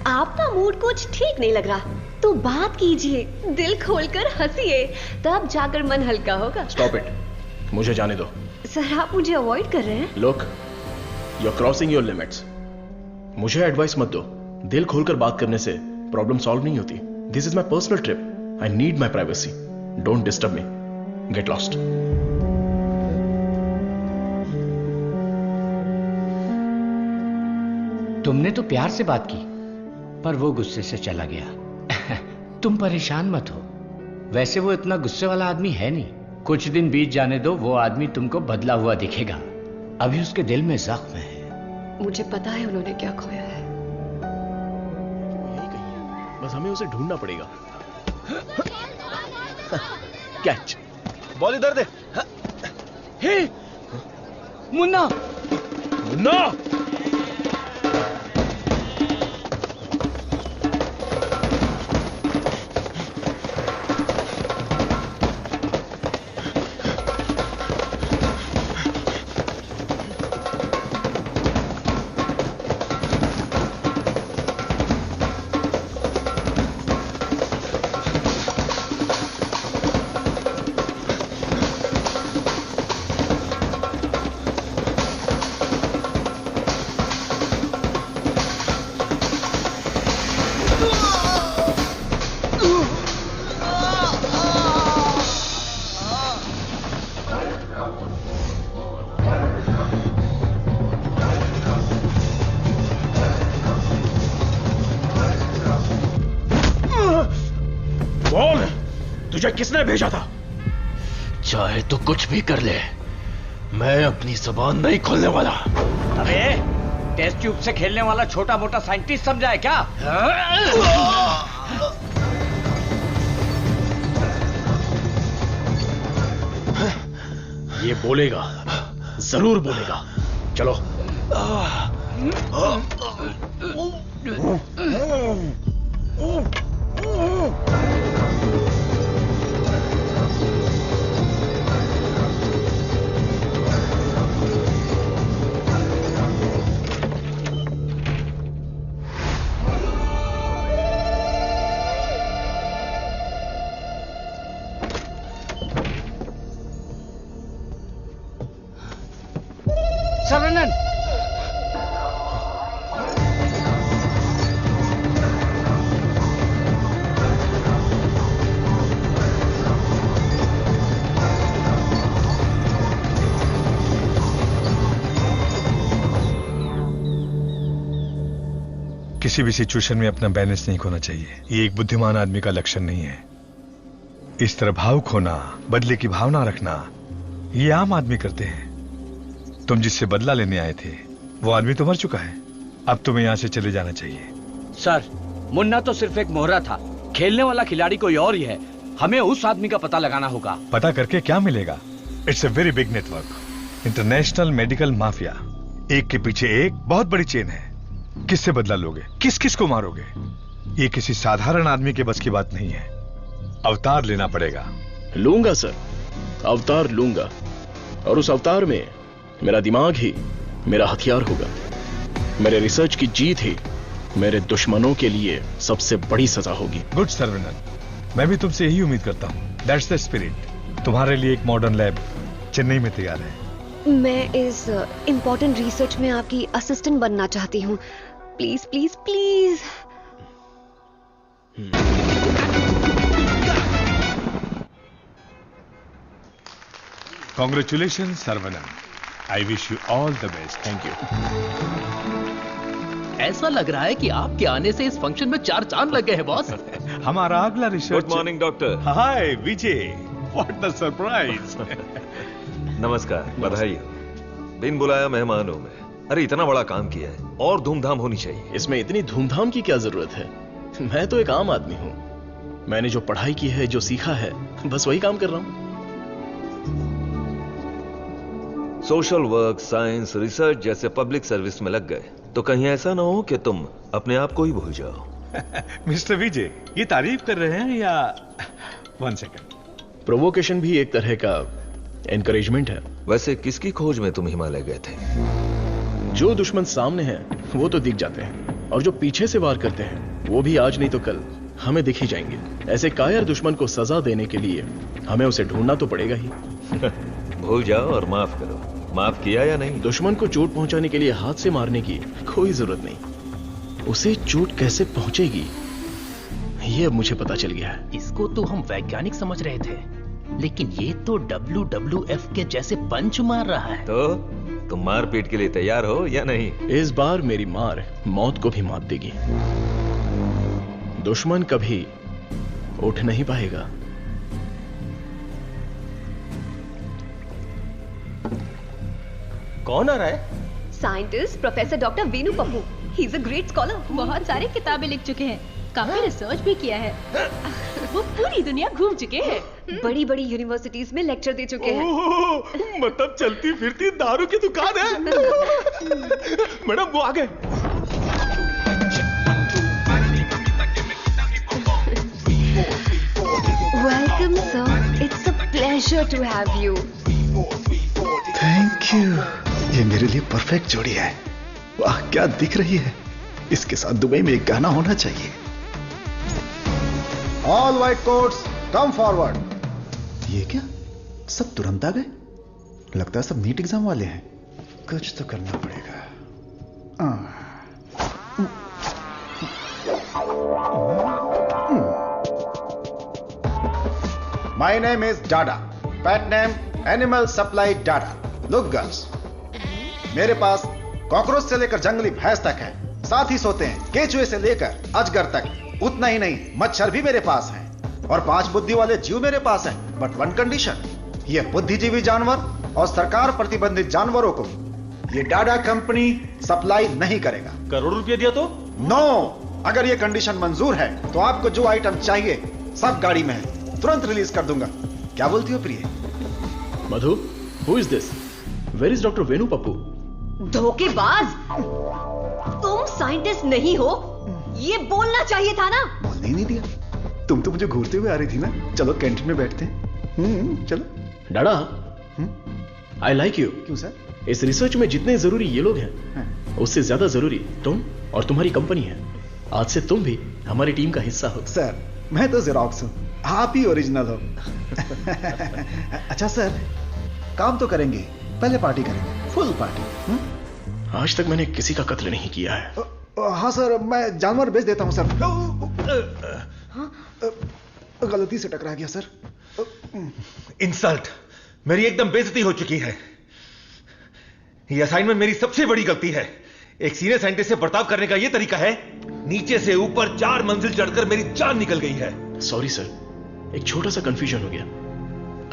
आपका मूड कुछ ठीक नहीं लग रहा, तो बात कीजिए, दिल खोलकर हंसिए, तब जाकर मन हल्का होगा। स्टॉप इट, मुझे जाने दो। सर, आप मुझे अवॉइड कर रहे हैं। Look, you are crossing your limits. मुझे एडवाइस मत दो। दिल खोलकर बात करने से प्रॉब्लम सॉल्व नहीं होती। This is my personal trip. I need my privacy. Don't disturb me. Get lost. तुमने तो प्यार से बात की, पर वो गुस्से से चला गया। तुम परेशान मत हो। वैसे वो इतना गुस्से वाला आदमी है नहीं। कुछ दिन बीत जाने दो, वो आदमी तुमको बदला हुआ दिखेगा। अभी उसके दिल में जख्म है। मुझे पता है उन्होंने क्या खोया है। बस हमें उसे ढूंढना पड़ेगा। कैच। बॉल इधर दे। हे मुन्ना, मुन्ना! तुझे किसने भेजा था? चाहे तो कुछ भी कर ले, मैं अपनी जुबान नहीं खोलने वाला। अबे, टेस्ट ट्यूब से खेलने वाला छोटा मोटा साइंटिस्ट समझा है क्या? ये बोलेगा, जरूर बोलेगा। चलो। सरवनन। किसी भी सिचुएशन में अपना बैलेंस नहीं खोना चाहिए। ये एक बुद्धिमान आदमी का लक्षण नहीं है। इस तरह भाव खोना, बदले की भावना रखना, ये आम आदमी करते हैं। तुम जिससे बदला लेने आए थे वो आदमी तो मर चुका है। अब तुम्हें यहां से चले जाना चाहिए। सर, मुन्ना तो सिर्फ एक मोहरा था, खेलने वाला खिलाड़ी कोई और ही है। हमें उस आदमी का पता लगाना होगा। पता करके क्या मिलेगा? It's a very big network, international medical mafia. एक के पीछे एक बहुत बड़ी चेन है। किससे बदला लोगे? किस किस को मारोगे? ये किसी साधारण आदमी के बस की बात नहीं है। अवतार लेना पड़ेगा। लूंगा सर, अवतार लूंगा, और उस अवतार में मेरा दिमाग ही मेरा हथियार होगा। मेरे रिसर्च की जीत ही मेरे दुश्मनों के लिए सबसे बड़ी सजा होगी। गुड सरवनन, मैं भी तुमसे यही उम्मीद करता हूं। That's the spirit. तुम्हारे लिए एक मॉडर्न लैब चेन्नई में तैयार है। मैं इस इम्पोर्टेंट रिसर्च में आपकी असिस्टेंट बनना चाहती हूँ। Please please please. Congratulation Saravanan. I wish you all the best. Thank you. ऐसा लग रहा है कि आपके आने से इस फंक्शन में 4 चांद लग गए हैं बॉस। हमारा अगला research. Good morning doctor. Hi Vijay, what the surprise. नमस्कार, बधाई हो। बिन बुलाया मेहमानों में। अरे इतना बड़ा काम किया है और धूमधाम होनी चाहिए। इसमें इतनी धूमधाम की क्या जरूरत है? मैं तो एक आम आदमी हूं। मैंने जो पढ़ाई की है, जो सीखा है, बस वही काम कर रहा हूं। सोशल वर्क, साइंस, रिसर्च जैसे पब्लिक सर्विस में लग गए तो कहीं ऐसा ना हो कि तुम अपने आप को ही भूल जाओ। मिस्टर विजय, ये तारीफ कर रहे हैं या? 1 सेकंड। प्रोवोकेशन भी एक तरह का एनकरेजमेंट है। वैसे किसकी खोज में तुम हिमालय गए थे? जो दुश्मन सामने हैं वो तो दिख जाते हैं, और जो पीछे से वार करते हैं वो भी आज नहीं तो कल हमें दिख ही जाएंगे। ऐसे कायर दुश्मन को सजा देने के लिए हमें उसे ढूंढना तो पड़ेगा ही। भूल जाओ और माफ करो। माफ किया या नहीं? दुश्मन को चोट पहुंचाने के लिए हाथ से मारने की कोई जरूरत नहीं। उसे चोट कैसे पहुंचेगी ये अब मुझे पता चल गया है। इसको तो हम वैज्ञानिक समझ रहे थे, लेकिन ये तो WWF के जैसे पंच मार रहा है। तो तुम मारपीट के लिए तैयार हो या नहीं? इस बार मेरी मार मौत को भी मात देगी। दुश्मन कभी उठ नहीं पाएगा। कौन आ रहा है? Scientist professor doctor Venu Pappu. He is a great scholar. बहुत सारी किताबें लिख चुके हैं, काफी रिसर्च भी किया है। वो पूरी दुनिया घूम चुके हैं। बड़ी बड़ी यूनिवर्सिटीज में लेक्चर दे चुके हैं। मतलब चलती फिरती दारू की दुकान है। मैडम वो आ गए। Welcome sir, it's a pleasure to have you. Thank you. ये मेरे लिए परफेक्ट जोड़ी है। वाह क्या दिख रही है। इसके साथ दुबई में एक गाना होना चाहिए। All white quotes come forward. ये क्या, सब तुरंत आ गए? लगता है सब नीट एग्जाम वाले हैं। कुछ तो करना पड़ेगा। My name is Dada, pet name animal supply Dada. Look girls, मेरे पास कॉकरोच से लेकर जंगली भैंस तक है। साथ ही सोते हैं केचुए से लेकर अजगर तक। उतना ही नहीं, मच्छर भी मेरे पास हैं और 5 बुद्धि वाले जीव मेरे पास हैं। बट 1 कंडीशन, ये बुद्धिजीवी जानवर और सरकार प्रतिबंधित जानवरों को ये डाडा कंपनी सप्लाई नहीं करेगा। करोड़ रुपया दिया तो? नो, अगर ये कंडीशन मंजूर है तो आपको जो आइटम चाहिए सब गाड़ी में है, तुरंत रिलीज कर दूंगा। क्या बोलती हो प्रिय? Madhu, who is this? Where is doctor Venu Pappu? धोखेबाज, तुम साइंटिस्ट नहीं हो, ये बोलना चाहिए था ना। बोलने ही नहीं दिया। तुम तो मुझे घूरते हुए आ रही थी ना। चलो कैंटीन में बैठते हैं। चलो। डाडा, आई लाइक यू। क्यों सर? इस रिसर्च में जितने जरूरी ये लोग हैं, उससे ज्यादा जरूरी तुम और तुम्हारी कंपनी है। आज से तुम भी हमारी टीम का हिस्सा हो। सर, मैं तो जेरोक्स हूं, आप ही ओरिजिनल हो। अच्छा सर, काम तो करेंगे, पहले पार्टी करेंगे, फुल पार्टी। आज तक मैंने किसी का कत्ल नहीं किया है। हाँ सर, मैं जानवर बेच देता हूँ सर। गलती से टकरा गया सर। इंसल्ट, मेरी एकदम बेइज्जती हो चुकी है। ये असाइनमेंट मेरी सबसे बड़ी गलती है। एक सीनियर साइंटिस्ट से बर्ताव करने का ये तरीका है? नीचे से ऊपर 4 मंजिल चढ़कर मेरी जान निकल गई है। सॉरी सर, एक छोटा सा कंफ्यूजन हो गया।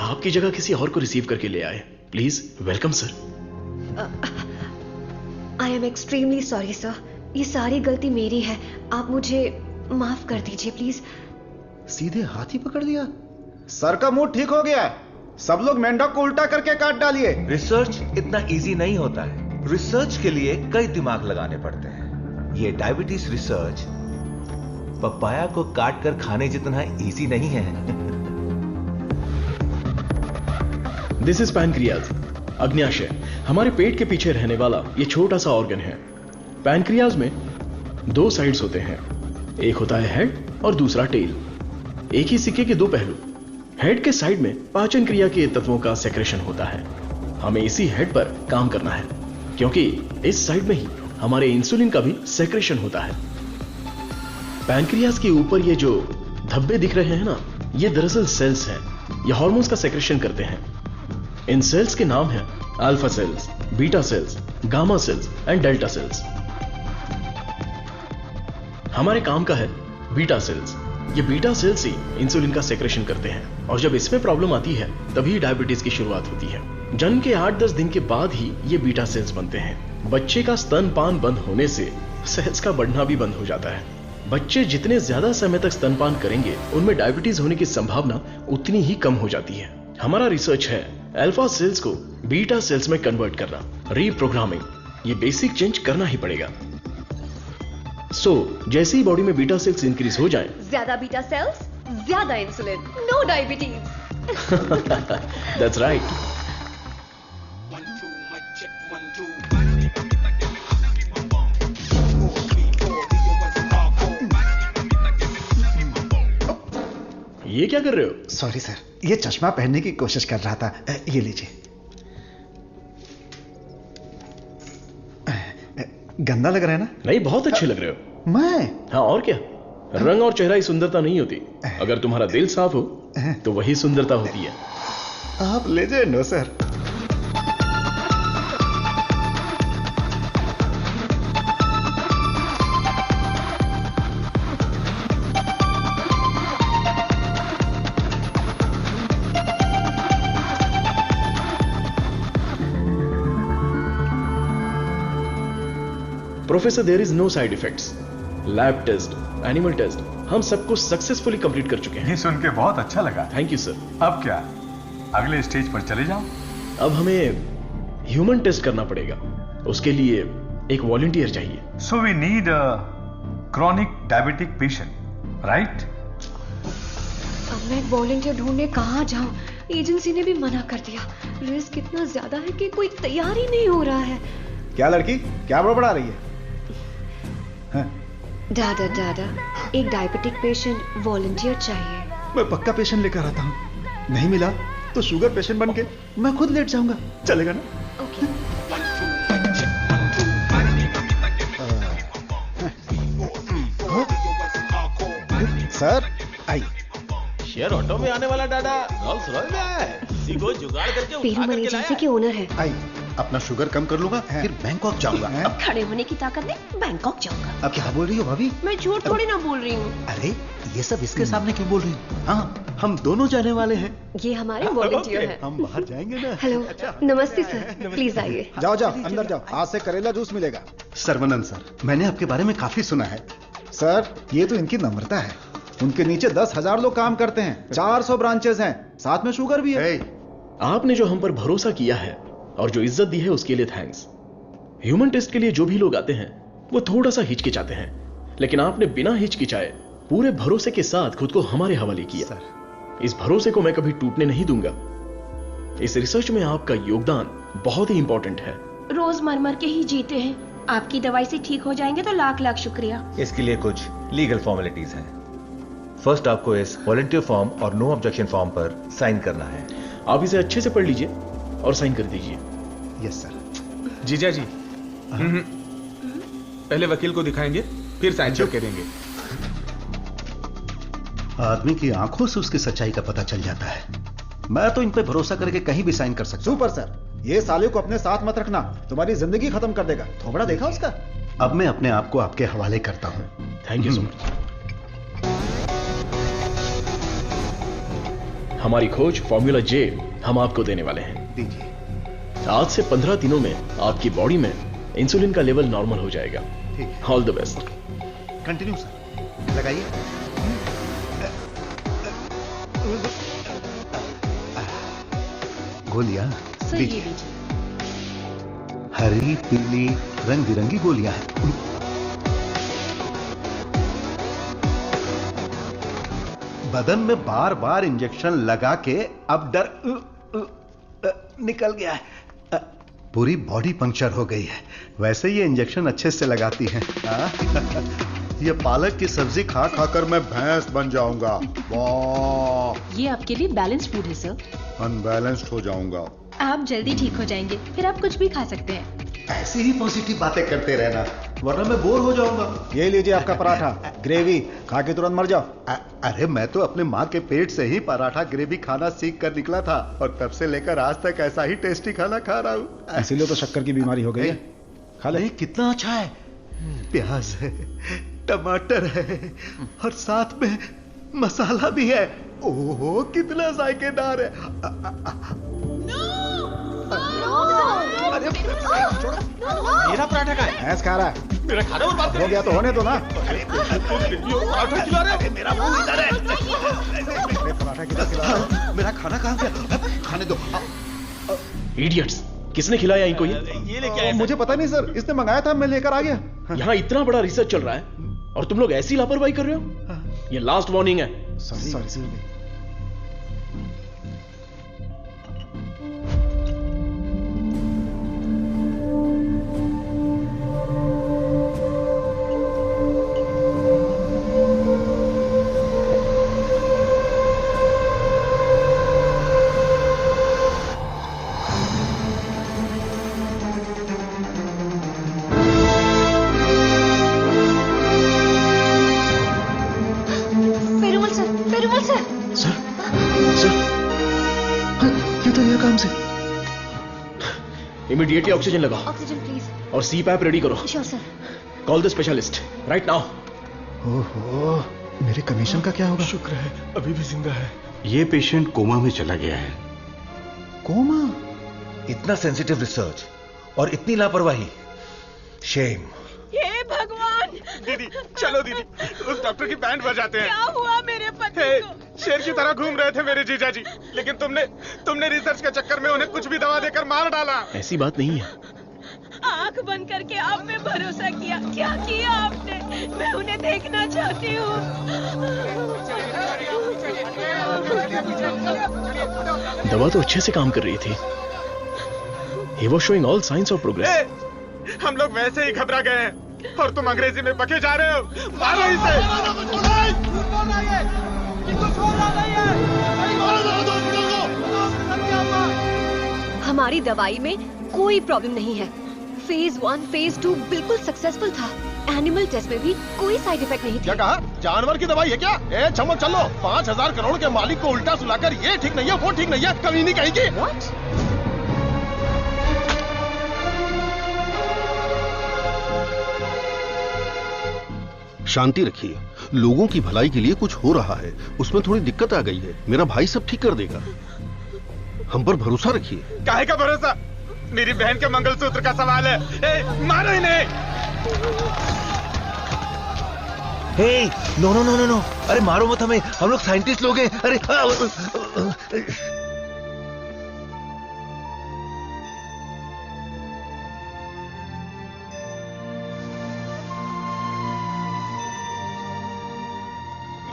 आपकी जगह किसी और को रिसीव करके ले आए। Please welcome sir. I am extremely sorry sir, ये सारी गलती मेरी है, आप मुझे माफ कर दीजिए प्लीज। सीधे हाथी पकड़ लिया। सर का मूड ठीक हो गया, सब लोग मेंढक को उल्टा करके काट डालिए। रिसर्च इतना इजी नहीं होता है। रिसर्च के लिए कई दिमाग लगाने पड़ते हैं। ये डायबिटीज रिसर्च पपाया को काट कर खाने जितना इजी नहीं है। दिस इज पैनक्रियाज, अग्न्याशय, हमारे पेट के पीछे रहने वाला ये छोटा सा ऑर्गन है। पैनक्रियाज में 2 साइड्स होते हैं, एक होता है हेड और दूसरा टेल। एक ही सिक्के के 2 पहलू। हेड के साइड में पाचन क्रिया के तत्वों का सेक्रेशन होता है। हमें इसी हेड पर काम करना है, क्योंकि इस साइड में ही हमारे इंसुलिन का भी सेक्रेशन होता है। पैनक्रियाज के ऊपर ये जो धब्बे दिख रहे हैं ना, ये दरअसल सेल्स हैं। ये हार्मोन्स का सेक्रेशन करते हैं। इन सेल्स के नाम हैं alpha cells, beta cells, gamma cells and delta cells. हमारे काम का है बीटा सेल्स। ये बीटा सेल्स ही इंसुलिन का सेक्रेशन करते हैं, और जब इसमें प्रॉब्लम आती है तभी डायबिटीज की शुरुआत होती है। जन्म के 8-10 दिन के बाद ही ये बीटा सेल्स बनते हैं। बच्चे का स्तनपान बंद होने से सेल्स का बढ़ना भी बंद हो जाता है। बच्चे जितने ज्यादा समय तक स्तनपान करेंगे, उनमें डायबिटीज होने की संभावना उतनी ही कम हो जाती है। हमारा रिसर्च है अल्फा सेल्स को बीटा सेल्स में कन्वर्ट करना, रीप्रोग्रामिंग। ये बेसिक चेंज करना ही पड़ेगा। जैसे ही बॉडी में बीटा सेल्स इंक्रीज हो जाएं, ज्यादा बीटा सेल्स, ज्यादा insulin, no diabetes. That's right. ये क्या कर रहे हो? सॉरी सर, ये चश्मा पहनने की कोशिश कर रहा था। ये लीजिए। गंदा लग रहा है ना? नहीं, बहुत अच्छे लग रहे हो। मैं? हाँ, और क्या। रंग और चेहरा ही सुंदरता नहीं होती, अगर तुम्हारा दिल साफ हो तो वही सुंदरता होती है। आप लेजेंड हो sir. Professor, there is no side effects. Lab test, animal test, हम सबको सक्सेसफुली कंप्लीट कर चुके हैं। ये सुन के बहुत अच्छा लगा। Thank you sir. अब क्या, अगले स्टेज पर चले जाओ? अब हमें ह्यूमन टेस्ट करना पड़ेगा, उसके लिए एक वॉलंटियर चाहिए। So we need a chronic diabetic patient, right? अब मैं वॉलंटियर ढूंढने कहाँ जाऊं? एजेंसी ने भी मना कर दिया। रिस्क इतना ज्यादा है कि कोई तैयार ही नहीं हो रहा है। क्या लड़की, क्या बड़बड़ा रही है? दादा, एक डायबिटिक पेशेंट वॉलंटियर चाहिए। मैं पक्का पेशेंट लेकर आता हूँ। नहीं मिला तो शुगर पेशेंट बन के मैं खुद लेट जाऊंगा। चलेगा ना? Okay. Sir I. Share auto में आने वाला डाडा रोल्स रॉयस में आया है। इसी को जुगाड़ करके उठा करके एजेंसी के ओनर है। आई, अपना शुगर कम कर लूंगा, फिर बैंकॉक जाऊंगा। अब खड़े होने की ताकत नहीं, बैंकॉक जाऊंगा। अब क्या बोल रही हो भाभी? मैं झूठ थोड़ी ना बोल रही हूँ। अरे ये सब इसके सामने क्यों बोल रही हो? हाँ, हम दोनों जाने वाले हैं। ये हमारे वॉलंटियर हैं। हम बाहर जाएंगे ना। हेलो, नमस्ते सर, प्लीज आइए। जाओ अंदर जाओ, आज से करेला जूस मिलेगा। सर्वनंद सर, मैंने आपके बारे में काफी सुना है। सर, ये तो इनकी नम्रता है। उनके नीचे 10,000 लोग काम करते हैं, 400 ब्रांचेस हैं, साथ में शुगर भी है। आपने जो हम पर भरोसा किया है और जो इज्जत दी है उसके लिए थैंक्स। ह्यूमन टेस्ट के लिए जो भी लोग आते हैं वो थोड़ा सा हिचकिचाते हैं, लेकिन आपने बिना हिचकिचाए पूरे भरोसे के साथ खुद को हमारे हवाले किया। इस भरोसे को मैं कभी टूटने नहीं दूंगा। इस रिसर्च में आपका योगदान बहुत ही इंपॉर्टेंट है। रोज मर के ही जीते हैं, आपकी दवाई से ठीक हो जाएंगे तो लाख लाख शुक्रिया। इसके लिए कुछ लीगल फॉर्मेलिटीज हैं। फर्स्ट आपको इस वॉलंटियर फॉर्म और नो ऑब्जेक्शन फॉर्म पर साइन करना है। आप इसे अच्छे से पढ़ लीजिए और साइन कर दीजिए। Yes sir. जीजा जी, पहले वकील को दिखाएंगे, फिर साइन करके देंगे। आदमी की आंखों से उसकी सच्चाई का पता चल जाता है। मैं तो इन पे भरोसा करके कहीं भी साइन कर सकता हूं। सुपर सर, ये साले को अपने साथ मत रखना, तुम्हारी जिंदगी खत्म कर देगा। थोबड़ा देखा उसका? अब मैं अपने आप को आपके हवाले करता हूं। Thank you so much. हमारी खोज फॉर्मूला जे हम आपको देने वाले हैं। दीजिए। आज से 15 दिनों में आपकी बॉडी में इंसुलिन का लेवल नॉर्मल हो जाएगा। All the best. Continue sir, लगाइए। गोलियां सर ये लीजिए। हरी पीली रंग बिरंगी गोलियां हैं। बदन में बार बार इंजेक्शन लगा के अब डर निकल गया है। पूरी बॉडी पंक्चर हो गई है। वैसे ये इंजेक्शन अच्छे से लगाती हैं। ये पालक की सब्जी खा खाकर मैं भैंस बन जाऊंगा। वाह, ये आपके लिए बैलेंस फूड है सर। अनबैलेंस्ड हो जाऊंगा। आप जल्दी ठीक हो जाएंगे, फिर आप कुछ भी खा सकते हैं। ऐसी ही पॉजिटिव बातें करते रहना, वरना मैं बोर हो जाऊंगा। ये लीजिए आपका पराठा, ग्रेवी खा के तुरंत मर जाओ। अरे मैं तो अपने माँ के पेट से ही पराठा ग्रेवी खाना सीख कर निकला था, और तब से लेकर आज तक ऐसा ही टेस्टी खाना खा रहा हूँ। इसीलिए तो शक्कर की बीमारी हो गई है। खा ले। कितना अच्छा है। प्याज है, टमाटर है, और साथ में मसाला भी है। ओहो कितना जायकेदार है। मेरा पराठा का है। भैंस खा रहा है। मेरा खाना बर्बाद हो गया तो होने दो ना। पराठा खिला रहे हैं। मेरा मुंह इधर है। पराठा किधर खिला? मेरा खाना कहाँ गया? खाने दो। इडियट्स, किसने खिलाया इनको ये? लेके आए। मुझे पता नहीं सर, इसने मंगाया था, मैं लेकर आ गया। यहाँ इतना बड़ा रिसर्च चल रहा है और तुम लोग ऐसी लापरवाही कर रहे हो? ये लास्ट वार्निंग है। सॉरी। इमीडिएटली ऑक्सीजन लगाओ। Oxygen please. और सी पैप रेडी करो। Sure sir. Call the specialist right now. ओहो, मेरे कमीशन का क्या होगा? शुक्र है अभी भी जिंदा है। ये पेशेंट कोमा में चला गया है। कोमा? इतना सेंसिटिव रिसर्च और इतनी लापरवाही। शेम। हे भगवान। दीदी चलो दीदी, उस डॉक्टर की बैंड बजाते हैं। क्या हुआ मेरे पति को? शेर की तरह घूम रहे थे मेरे जीजा जी, लेकिन तुमने रिसर्च के चक्कर में उन्हें कुछ भी दवा देकर मार डाला। ऐसी बात नहीं है। आंख बंद करके आप पे भरोसा किया। क्या किया आपने? मैं उन्हें देखना चाहती हूँ। दवा तो अच्छे से काम कर रही थी। He was showing all signs of progress. हम लोग वैसे ही घबरा गए हैं और तुम अंग्रेजी में बके जा रहे हो। मारो इसे। हमारी दवाई में कोई प्रॉब्लम नहीं है। फेज 1, फेज 2 बिल्कुल सक्सेसफुल था। एनिमल टेस्ट में भी कोई साइड इफेक्ट नहीं थी। क्या कहा? जानवर की दवाई है क्या? ए चमक चलो, 5,000 करोड़ के मालिक को उल्टा सुलाकर ये ठीक नहीं है, वो ठीक नहीं है, कमी नहीं कहेगी। What? शांति रखिए, लोगों की भलाई के लिए कुछ हो रहा है, उसमें थोड़ी दिक्कत आ गई है। मेरा भाई सब ठीक कर देगा, हम पर भरोसा रखिए। काहे का भरोसा? मेरी बहन के मंगलसूत्र का सवाल है। ए, मारो इन्हें। हे, नो, अरे मारो मत हमें, हम लोग साइंटिस्ट लोग हैं। अरे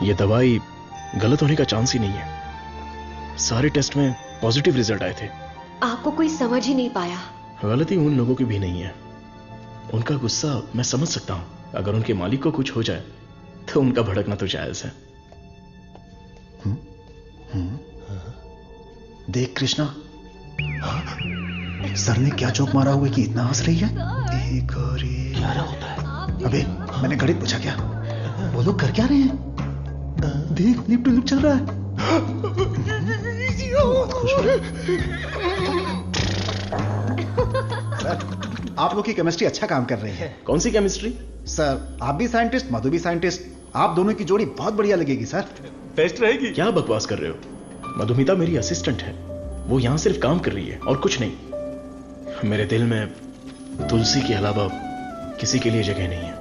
ये दवाई गलत होने का चांस ही नहीं है। सारे टेस्ट में पॉजिटिव रिजल्ट आए थे। आपको कोई समझ ही नहीं पाया। गलती उन लोगों की भी नहीं है। उनका गुस्सा मैं समझ सकता हूं। अगर उनके मालिक को कुछ हो जाए तो उनका भड़कना तो जायज है। देख कृष्णा, सर ने क्या जोक मारा हुआ कि इतना हंस रही है? एक और एक। क्या होता है? अबे मैंने गणित पूछा क्या? वो लोग कर क्या रहे हैं? देख लिप टू लिप चल रहा है। खुश हो रहे। आप लोग की केमिस्ट्री अच्छा काम कर रही है। कौन सी केमिस्ट्री? सर आप भी साइंटिस्ट, मधु भी साइंटिस्ट, आप दोनों की जोड़ी बहुत बढ़िया लगेगी सर। बेस्ट रहेगी। क्या बकवास कर रहे हो? मधुमिता मेरी असिस्टेंट है, वो यहां सिर्फ काम कर रही है और कुछ नहीं। मेरे दिल में तुलसी के अलावा किसी के लिए जगह नहीं है।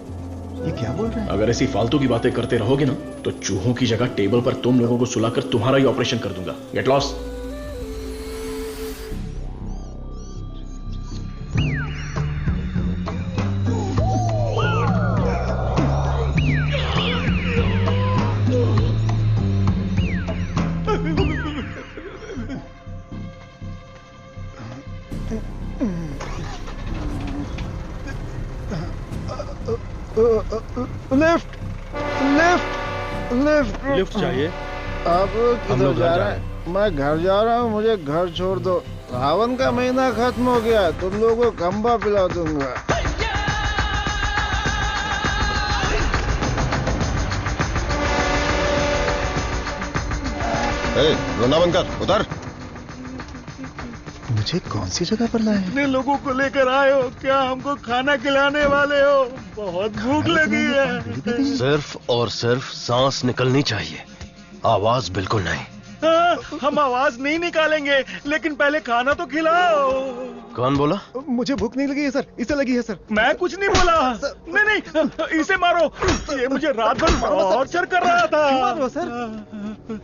ये क्या बोल रहे हैं? अगर ऐसी फालतू की बातें करते रहोगे ना तो चूहों की जगह टेबल पर तुम लोगों को सुलाकर तुम्हारा ही ऑपरेशन कर दूंगा। Get lost. Lift lift lift lift चाहिए? आप किधर जा रहे हैं? मैं घर जा रहा हूँ, मुझे घर छोड़ दो। सावन का महीना खत्म हो गया, तुम लोगों को खंबा पिला दूंगा। रोना बंद कर, उतर। मुझे कौन सी जगह पर लाए? कितने लोगों को लेकर आए हो? क्या हमको खाना खिलाने वाले हो? बहुत भूख लगी है। सिर्फ और सिर्फ सांस निकलनी चाहिए, आवाज बिल्कुल नहीं। हाँ, हम आवाज नहीं निकालेंगे, लेकिन पहले खाना तो खिलाओ। कौन बोला? मुझे भूख नहीं लगी है सर, इसे लगी है सर। मैं कुछ नहीं बोला। नहीं नहीं, इसे मारो। ये मुझे रात भर टॉर्चर कर रहा था। मारो सर।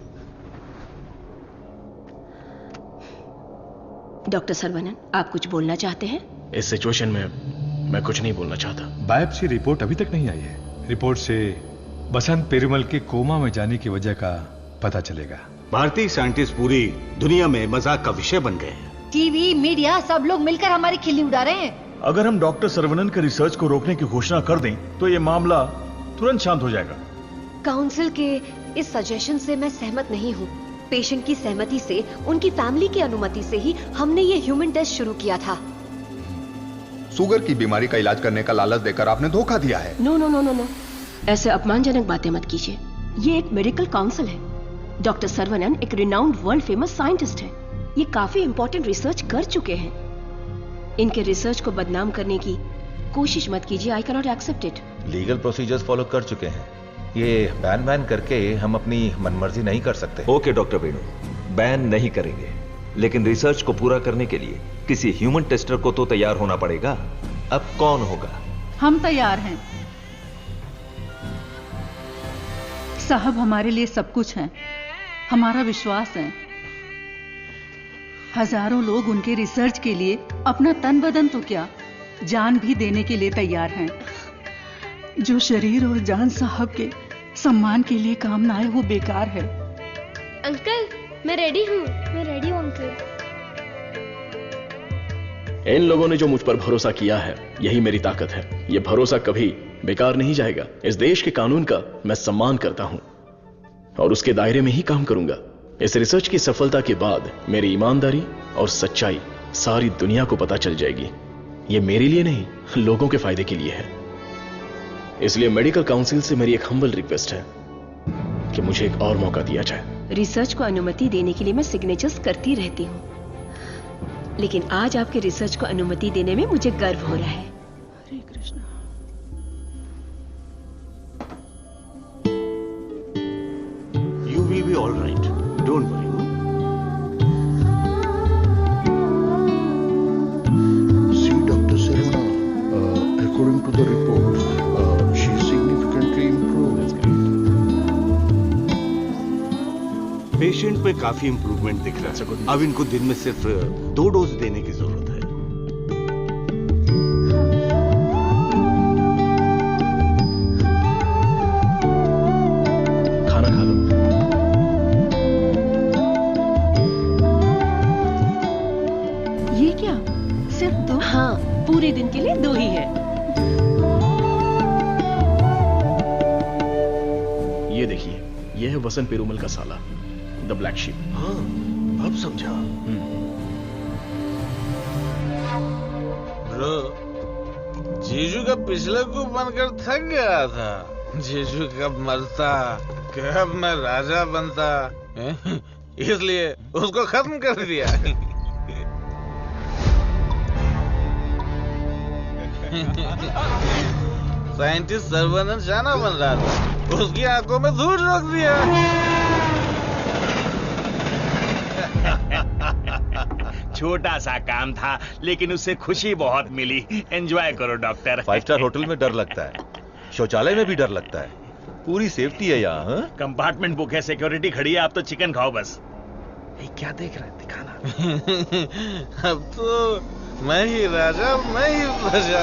डॉक्टर सरवनन, आप कुछ बोलना चाहते हैं? इस सिचुएशन में मैं कुछ नहीं बोलना चाहता। बायोप्सी रिपोर्ट अभी तक नहीं आई है। रिपोर्ट से बसंत पेरुमल के कोमा में जाने की वजह का पता चलेगा। भारतीय साइंटिस्ट पूरी दुनिया में मजाक का विषय बन गए हैं। टीवी, मीडिया सब लोग मिलकर हमारी खिल्ली उड़ा रहे हैं। अगर हम डॉक्टर सरवनन के रिसर्च को रोकने की घोषणा कर दें तो ये मामला तुरंत शांत हो जाएगा। काउंसिल के इस सजेशन से मैं सहमत नहीं हूँ। पेशेंट की सहमति से, उनकी फैमिली की अनुमति से ही हमने ये ह्यूमन टेस्ट शुरू किया था। शुगर की बीमारी का इलाज करने का लालच देकर आपने धोखा दिया है। No no no no no, ऐसे अपमानजनक बातें मत कीजिए। ये एक मेडिकल काउंसिल है। डॉक्टर सरवनन एक रिनाउंड वर्ल्ड फेमस साइंटिस्ट है। ये काफी इंपॉर्टेंट रिसर्च कर चुके हैं। इनके रिसर्च को बदनाम करने की कोशिश मत कीजिए। I can not accept it. Legal procedures follow कर चुके हैं। ये बैन करके हम अपनी मनमर्जी नहीं कर सकते। ओके डॉक्टर वेणु, बैन नहीं करेंगे, लेकिन रिसर्च को पूरा करने के लिए किसी ह्यूमन टेस्टर को तो तैयार होना पड़ेगा। अब कौन होगा? हम तैयार हैं साहब, हमारे लिए सब कुछ है। हमारा विश्वास है। हजारों लोग उनके रिसर्च के लिए अपना तन बदन तो क्या, जान भी देने के लिए तैयार हैं। जो शरीर और जान साहब के सम्मान के लिए काम ना आए वो बेकार है। अंकल मैं रेडी हूँ। मैं रेडी हूँ अंकल। इन लोगों ने जो मुझ पर भरोसा किया है, यही मेरी ताकत है। ये भरोसा कभी बेकार नहीं जाएगा। इस देश के कानून का मैं सम्मान करता हूं और उसके दायरे में ही काम करूंगा। इस रिसर्च की सफलता के बाद मेरी ईमानदारी और सच्चाई सारी दुनिया को पता चल जाएगी। ये मेरे लिए नहीं, लोगों के फायदे के लिए है। इसलिए मेडिकल काउंसिल से मेरी एक हम्बल रिक्वेस्ट है कि मुझे एक और मौका दिया जाए। रिसर्च को अनुमति देने के लिए मैं सिग्नेचर्स करती रहती हूँ, लेकिन आज आपके रिसर्च को अनुमति देने में मुझे गर्व हो रहा है। हरे Krishna. You will be all right. Don't worry. See, Dr. Serena, according to the report, she is significantly improved. Patient में काफी इंप्रूवमेंट दिख रहा है। अब इनको दिन में सिर्फ 2 डोज देने की जरूरत है। खाना खा लो। ये क्या, सिर्फ 2? हाँ, पूरे दिन के लिए 2 ही है। ये देखिए, ये है वसंत पेरुमल का साला, द ब्लैक शीप। हाँ, अब समझा। गुरु, जीजू का पिछले को बनकर थक गया था। जीजू कब मरता, कब मैं राजा बनता, इसलिए उसको खत्म कर दिया। साइंटिस्ट सर्वनंद शाना बन रहा था, उसकी आंखों में धूल रोक दिया। छोटा सा काम था, लेकिन उससे खुशी बहुत मिली। एंजॉय करो डॉक्टर। 5 स्टार होटल में डर लगता है, शौचालय में भी डर लगता है, पूरी सेफ्टी है यहाँ। कंपार्टमेंट बुक है, सिक्योरिटी खड़ी है, आप तो चिकन खाओ बस। क्या देख रहे हैं, दिखाना। अब तो मैं ही राजा, मैं ही प्रजा।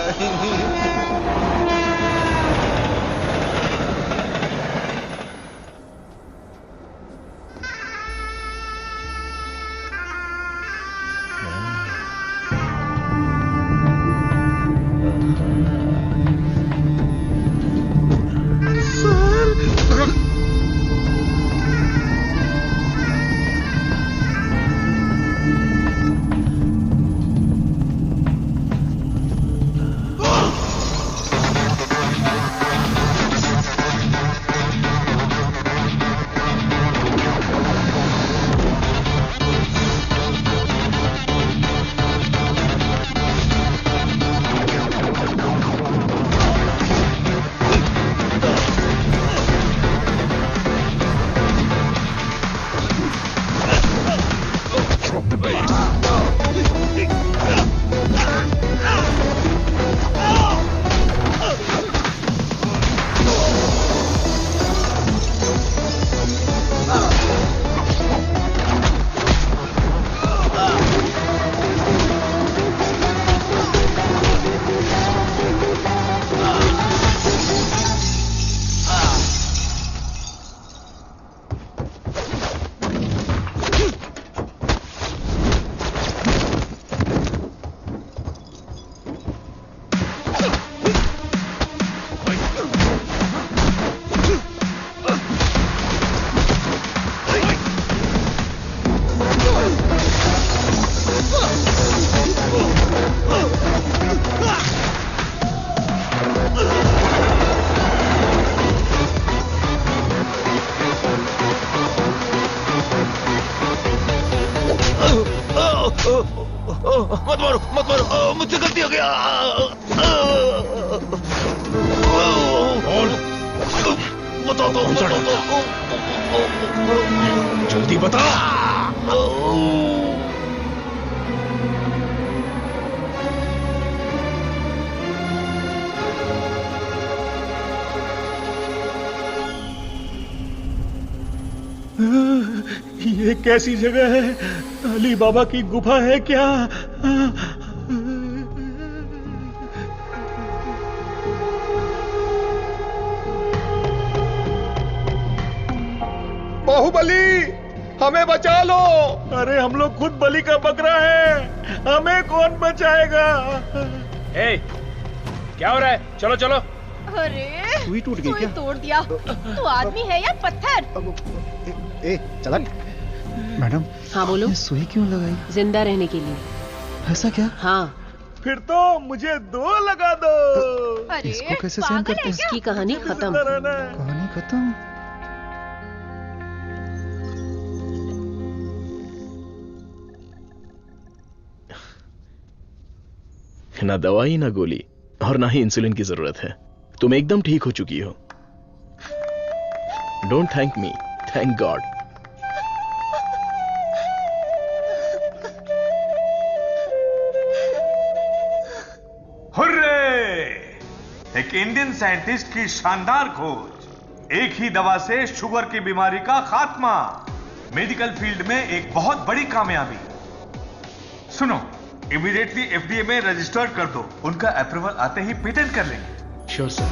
मत मारो, मुझसे गलती हो गया। बता दो, जल्दी बता। ये कैसी जगह है? अली बाबा की गुफा है क्या? बाहुबली, हमें बचा लो। अरे हम लोग खुद बलि का बकरा है, हमें कौन बचाएगा? क्या हो रहा है? चलो चलो। अरे सुई टूट गई क्या? तोड़ दिया। तू आदमी है या पत्थर? चला मैडम। हाँ बोलो। सुई क्यों लगाई? जिंदा रहने के लिए। ऐसा क्या? हाँ। फिर तो मुझे 2 लगा दो। अरे इसको कैसे सहन करते हैं? इसकी कहानी खत्म। कहानी खत्म? ना दवाई, ना गोली और ना ही इंसुलिन की जरूरत है। तुम एकदम ठीक हो चुकी हो। Don't thank me, thank God. Hurray! एक इंडियन साइंटिस्ट की शानदार खोज, एक ही दवा से शुगर की बीमारी का खात्मा, मेडिकल फील्ड में एक बहुत बड़ी कामयाबी। सुनो, इमीडिएटली एफडीए में रजिस्टर्ड कर दो, उनका अप्रूवल आते ही पेटेंट कर लेंगे। Sure sir.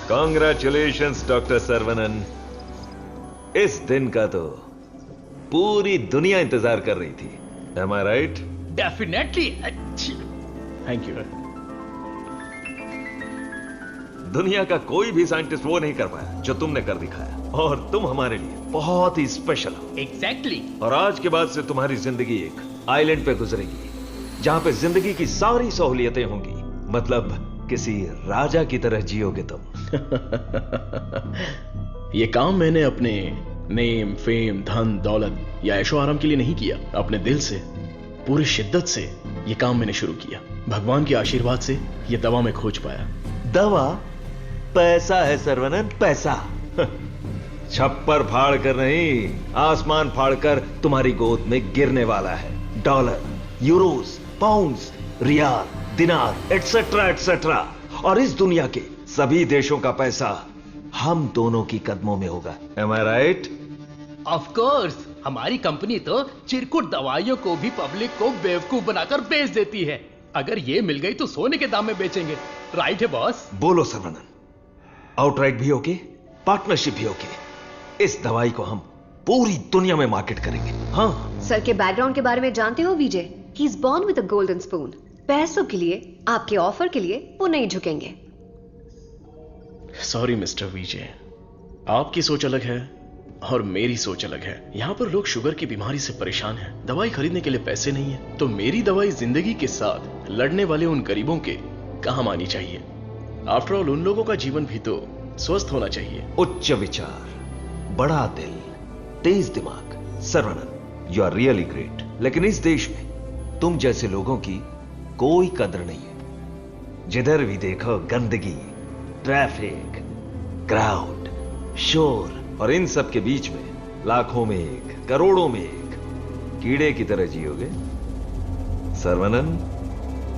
Congratulations doctor Saravanan. इस दिन का तो पूरी दुनिया इंतजार कर रही थी। Am I right? Definitely. Thank you. दुनिया का कोई भी साइंटिस्ट वो नहीं कर पाया जो तुमने कर दिखाया, और तुम हमारे लिए बहुत ही स्पेशल हो। एग्जैक्टली। और आज के बाद से तुम्हारी जिंदगी एक आइलैंड पे गुजरेगी, जहां पे जिंदगी की सारी सहूलियतें होंगी। मतलब किसी राजा की तरह जियोगे तुम। ये काम मैंने अपने नेम, फेम, धन, दौलत या ऐशो आराम के लिए नहीं किया। अपने दिल से, पूरी शिद्दत से ये काम मैंने शुरू किया। भगवान के आशीर्वाद से ये दवा मैं खोज पाया। दवा? पैसा है सर्वनन, पैसा। छप्पर फाड़ कर नहीं, आसमान फाड़ कर तुम्हारी गोद में गिरने वाला है। डॉलर, यूरोस, पाउंड्स, रियाल, दिनार, एटसेट्रा एटसेट्रा। और इस दुनिया के सभी देशों का पैसा हम दोनों की कदमों में होगा। Am I right? Of course. हमारी कंपनी तो चिरकुट दवाइयों को भी पब्लिक को बेवकूफ बनाकर बेच देती है। अगर ये मिल गई तो सोने के दाम में बेचेंगे। राइट है बॉस? बोलो सर्वनन, आउटराइट भी ओके, पार्टनरशिप भी ओके। इस दवाई को हम पूरी दुनिया में मार्केट करेंगे। हाँ। सर के बैकग्राउंड के बारे में जानते हो Vijay? He is born with a golden spoon. पैसों के लिए, आपके ऑफर के लिए वो नहीं झुकेंगे। सॉरी मिस्टर विजय, आपकी सोच अलग है और मेरी सोच अलग है। यहां पर लोग शुगर की बीमारी से परेशान हैं, दवाई खरीदने के लिए पैसे नहीं है, तो मेरी दवाई जिंदगी के साथ लड़ने वाले उन गरीबों के काम आनी चाहिए। आफ्टर ऑल उन लोगों का जीवन भी तो स्वस्थ होना चाहिए। उच्च विचार, बड़ा दिल, तेज दिमाग। Saravanan, you are really great. लेकिन इस देश में तुम जैसे लोगों की कोई कदर नहीं है। जिधर भी देखो गंदगी, ट्रैफिक, क्राउड, शोर, और इन सब के बीच में लाखों में एक, करोड़ों में एक कीड़े की तरह जियोगे। सर्वनन,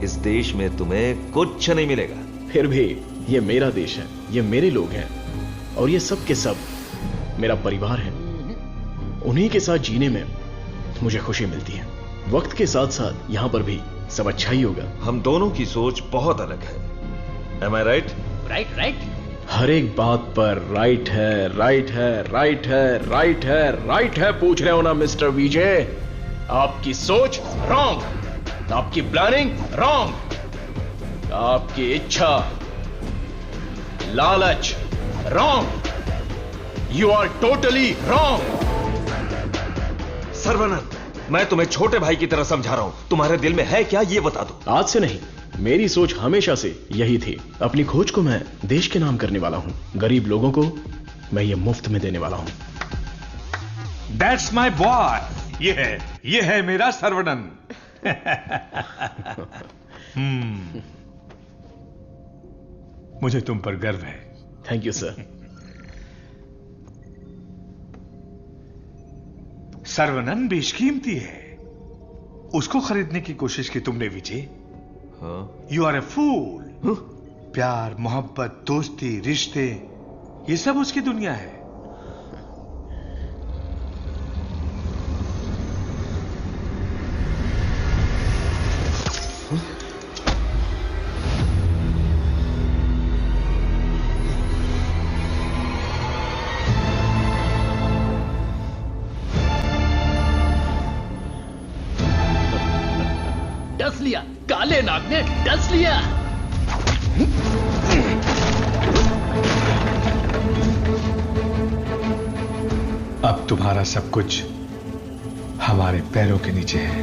इस देश में तुम्हें कुछ नहीं मिलेगा। फिर भी ये मेरा देश है, ये मेरे लोग हैं, और ये सब के सब मेरा परिवार है। उन्हीं के साथ जीने में मुझे खुशी मिलती है। वक्त के साथ साथ यहां पर भी सब अच्छा ही होगा। हम दोनों की सोच बहुत अलग है। Am I right? Right right. हर एक बात पर राइट है, राइट है, राइट है, राइट है, राइट है पूछ रहे हो ना मिस्टर विजय? आपकी सोच रॉन्ग, आपकी प्लानिंग रॉन्ग, आपकी इच्छा, लालच wrong. You are totally wrong. Saravanan, मैं तुम्हें छोटे भाई की तरह समझा रहा हूं। तुम्हारे दिल में है क्या, ये बता दो। आज से नहीं, मेरी सोच हमेशा से यही थी। अपनी खोज को मैं देश के नाम करने वाला हूं। गरीब लोगों को मैं ये मुफ्त में देने वाला हूं। That's my boy। ये है मेरा सर्वनन। मुझे तुम पर गर्व है। Thank you sir. सर्वनन बेशकीमती है, उसको खरीदने की कोशिश की तुमने विजय। यू आर ए फूल। प्यार, मोहब्बत, दोस्ती, रिश्ते, ये सब उसकी दुनिया है। डस लिया, काले नाग ने डस लिया। अब तुम्हारा सब कुछ हमारे पैरों के नीचे है।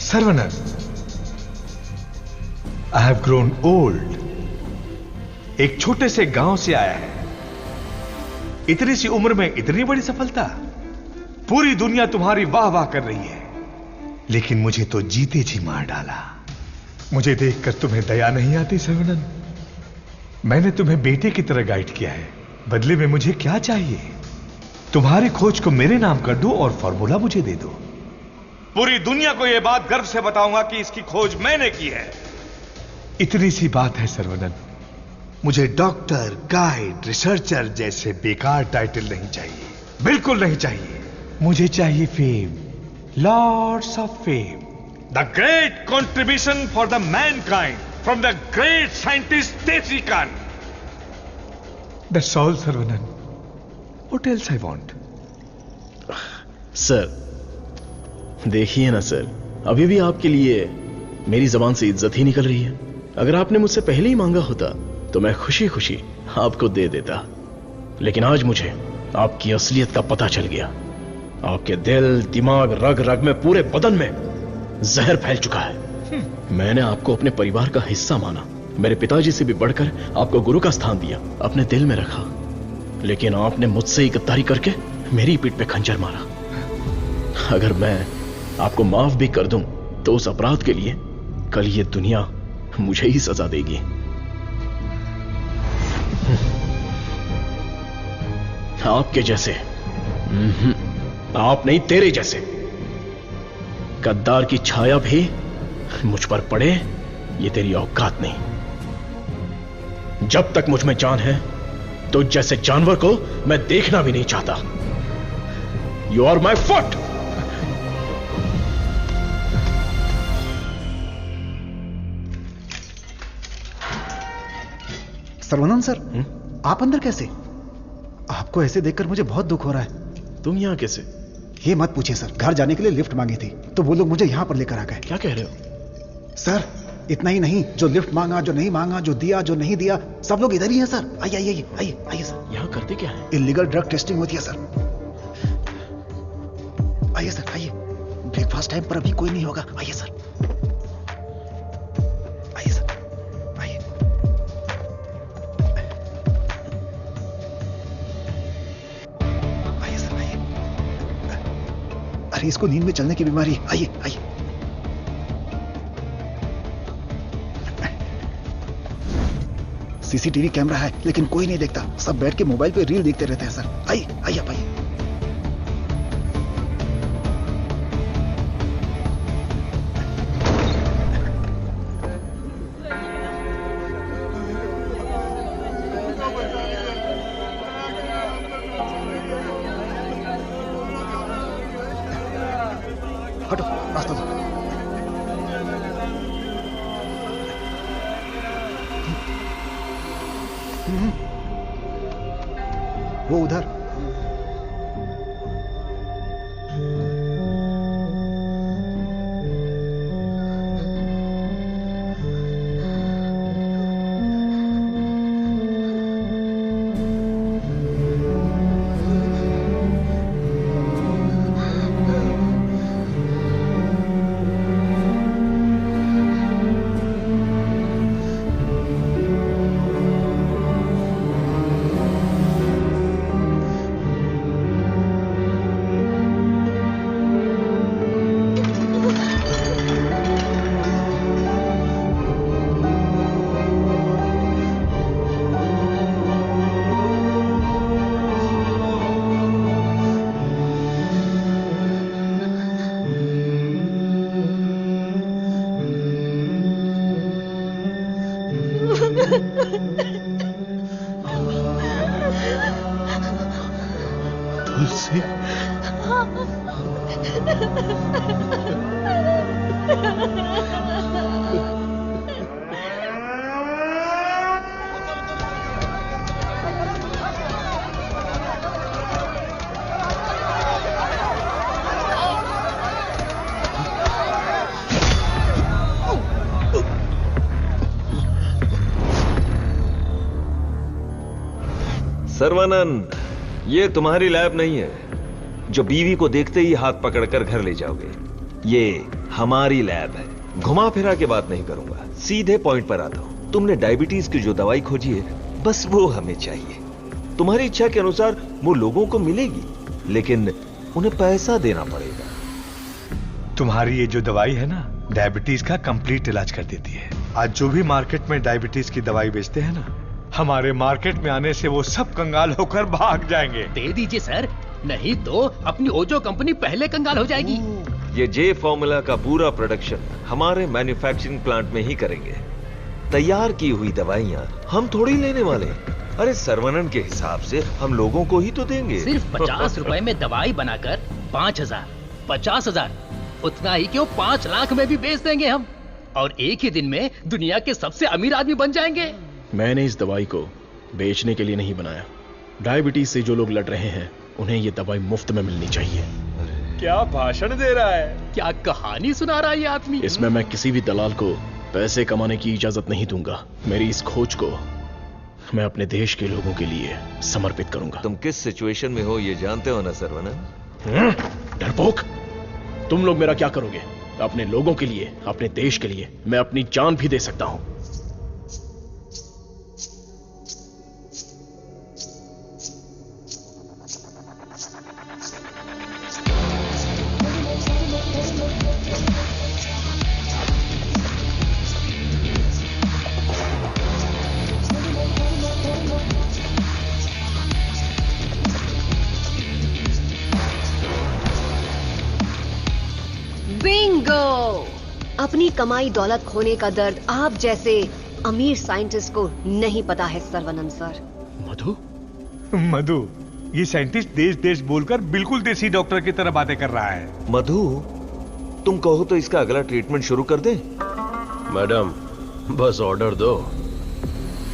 Saravanan, I have grown old. एक छोटे से गांव से आया है, इतनी सी उम्र में इतनी बड़ी सफलता। पूरी दुनिया तुम्हारी वाह वाह कर रही है, लेकिन मुझे तो जीते जी मार डाला। मुझे देखकर तुम्हें दया नहीं आती सर्वनन? मैंने तुम्हें बेटे की तरह गाइड किया है, बदले में मुझे क्या चाहिए? तुम्हारी खोज को मेरे नाम कर दो और फॉर्मूला मुझे दे दो। पूरी दुनिया को यह बात गर्व से बताऊंगा कि इसकी खोज मैंने की है। इतनी सी बात है सर्वनन। मुझे डॉक्टर, गाइड, रिसर्चर जैसे बेकार टाइटल नहीं चाहिए, बिल्कुल नहीं चाहिए। मुझे चाहिए fame, lots of fame, the great contribution for the mankind from the great scientist Tesi Khan. That's all Saravanan, what else I want? Sir देखिए ना सर, अभी भी आपके लिए मेरी जबान से इज्जत ही निकल रही है। अगर आपने मुझसे पहले ही मांगा होता तो मैं खुशी खुशी आपको दे देता, लेकिन आज मुझे आपकी असलियत का पता चल गया। आपके दिल, दिमाग, रग रग में, पूरे बदन में जहर फैल चुका है। मैंने आपको अपने परिवार का हिस्सा माना, मेरे पिताजी से भी बढ़कर आपको गुरु का स्थान दिया, अपने दिल में रखा, लेकिन आपने मुझसे ही गद्दारी करके मेरी पीठ पे खंजर मारा। अगर मैं आपको माफ भी कर दूं तो उस अपराध के लिए कल ये दुनिया मुझे ही सजा देगी। आपके जैसे, आप नहीं, तेरे जैसे गद्दार की छाया भी मुझ पर पड़े, ये तेरी औकात नहीं। जब तक मुझ में जान है तो जैसे जानवर को मैं देखना भी नहीं चाहता। You are my foot. Saravanan sir, आप अंदर कैसे? आपको ऐसे देखकर मुझे बहुत दुख हो रहा है। तुम यहां कैसे? ये मत पूछिए सर, घर जाने के लिए लिफ्ट मांगी थी तो वो लोग मुझे यहां पर लेकर आ गए। क्या कह रहे हो सर? इतना ही नहीं, जो लिफ्ट मांगा, जो नहीं मांगा, जो दिया, जो नहीं दिया, सब लोग इधर ही हैं सर। आइए आइए आइए आइए सर। यहां करते क्या है? इलीगल ड्रग टेस्टिंग होती है सर। आइए सर, आइए। ब्रेकफास्ट टाइम पर अभी कोई नहीं होगा। आइए सर, आइए सर, आइए। आइए सर, आइए। अरे इसको नींद में चलने की बीमारी। आइए आइए। सीसीटीवी कैमरा है लेकिन कोई नहीं देखता, सब बैठ के मोबाइल पे रील देखते रहते हैं सर। आइए आइए आप आइए। हटो, रास्ता दो। वो उधर। तुलसी, सर्वानंद, ये तुम्हारी लैब नहीं है जो बीवी को देखते ही हाथ पकड़कर घर ले जाओगे। ये हमारी लैब है। घुमा फिरा के बात नहीं करूंगा, सीधे पॉइंट पर आता हूं। तुमने डायबिटीज की जो दवाई खोजी है, बस वो हमें चाहिए। तुम्हारी इच्छा के अनुसार वो लोगों को मिलेगी, लेकिन उन्हें पैसा देना पड़ेगा। तुम्हारी ये जो दवाई है ना, डायबिटीज का कंप्लीट इलाज कर देती है। आज जो भी मार्केट में डायबिटीज की दवाई बेचते हैं ना, हमारे मार्केट में आने से वो सब कंगाल होकर भाग जाएंगे। दे दीजिए सर, नहीं तो अपनी ओजो कंपनी पहले कंगाल हो जाएगी। ये जे फॉर्मूला का पूरा प्रोडक्शन हमारे मैन्युफैक्चरिंग प्लांट में ही करेंगे। तैयार की हुई दवाइयाँ हम थोड़ी लेने वाले हैं। अरे सर्वनन के हिसाब से हम लोगों को ही तो देंगे। सिर्फ 50 रुपए में दवाई बनाकर 5,000, 50,000, उतना ही क्यों 5 लाख में भी बेच देंगे हम, और एक ही दिन में दुनिया के सबसे अमीर आदमी बन जाएंगे। मैंने इस दवाई को बेचने के लिए नहीं बनाया। डायबिटीज से जो लोग लड़ रहे हैं उन्हें ये दवाई मुफ्त में मिलनी चाहिए। क्या भाषण दे रहा है, क्या कहानी सुना रहा है ये आदमी। इसमें मैं किसी भी दलाल को पैसे कमाने की इजाजत नहीं दूंगा। मेरी इस खोज को मैं अपने देश के लोगों के लिए समर्पित करूंगा। तुम किस सिचुएशन में हो ये जानते हो ना सर्वनन? डरपोक, तुम लोग मेरा क्या करोगे? अपने लोगों के लिए, अपने देश के लिए मैं अपनी जान भी दे सकता हूं। अपनी कमाई दौलत खोने का दर्द आप जैसे अमीर साइंटिस्ट को नहीं पता है सर्वनन सर। मधु, ये साइंटिस्ट देश देश बोलकर बिल्कुल देसी डॉक्टर की तरह बातें कर रहा है। मधु, तुम कहो तो इसका अगला ट्रीटमेंट शुरू कर दें? मैडम, बस ऑर्डर दो,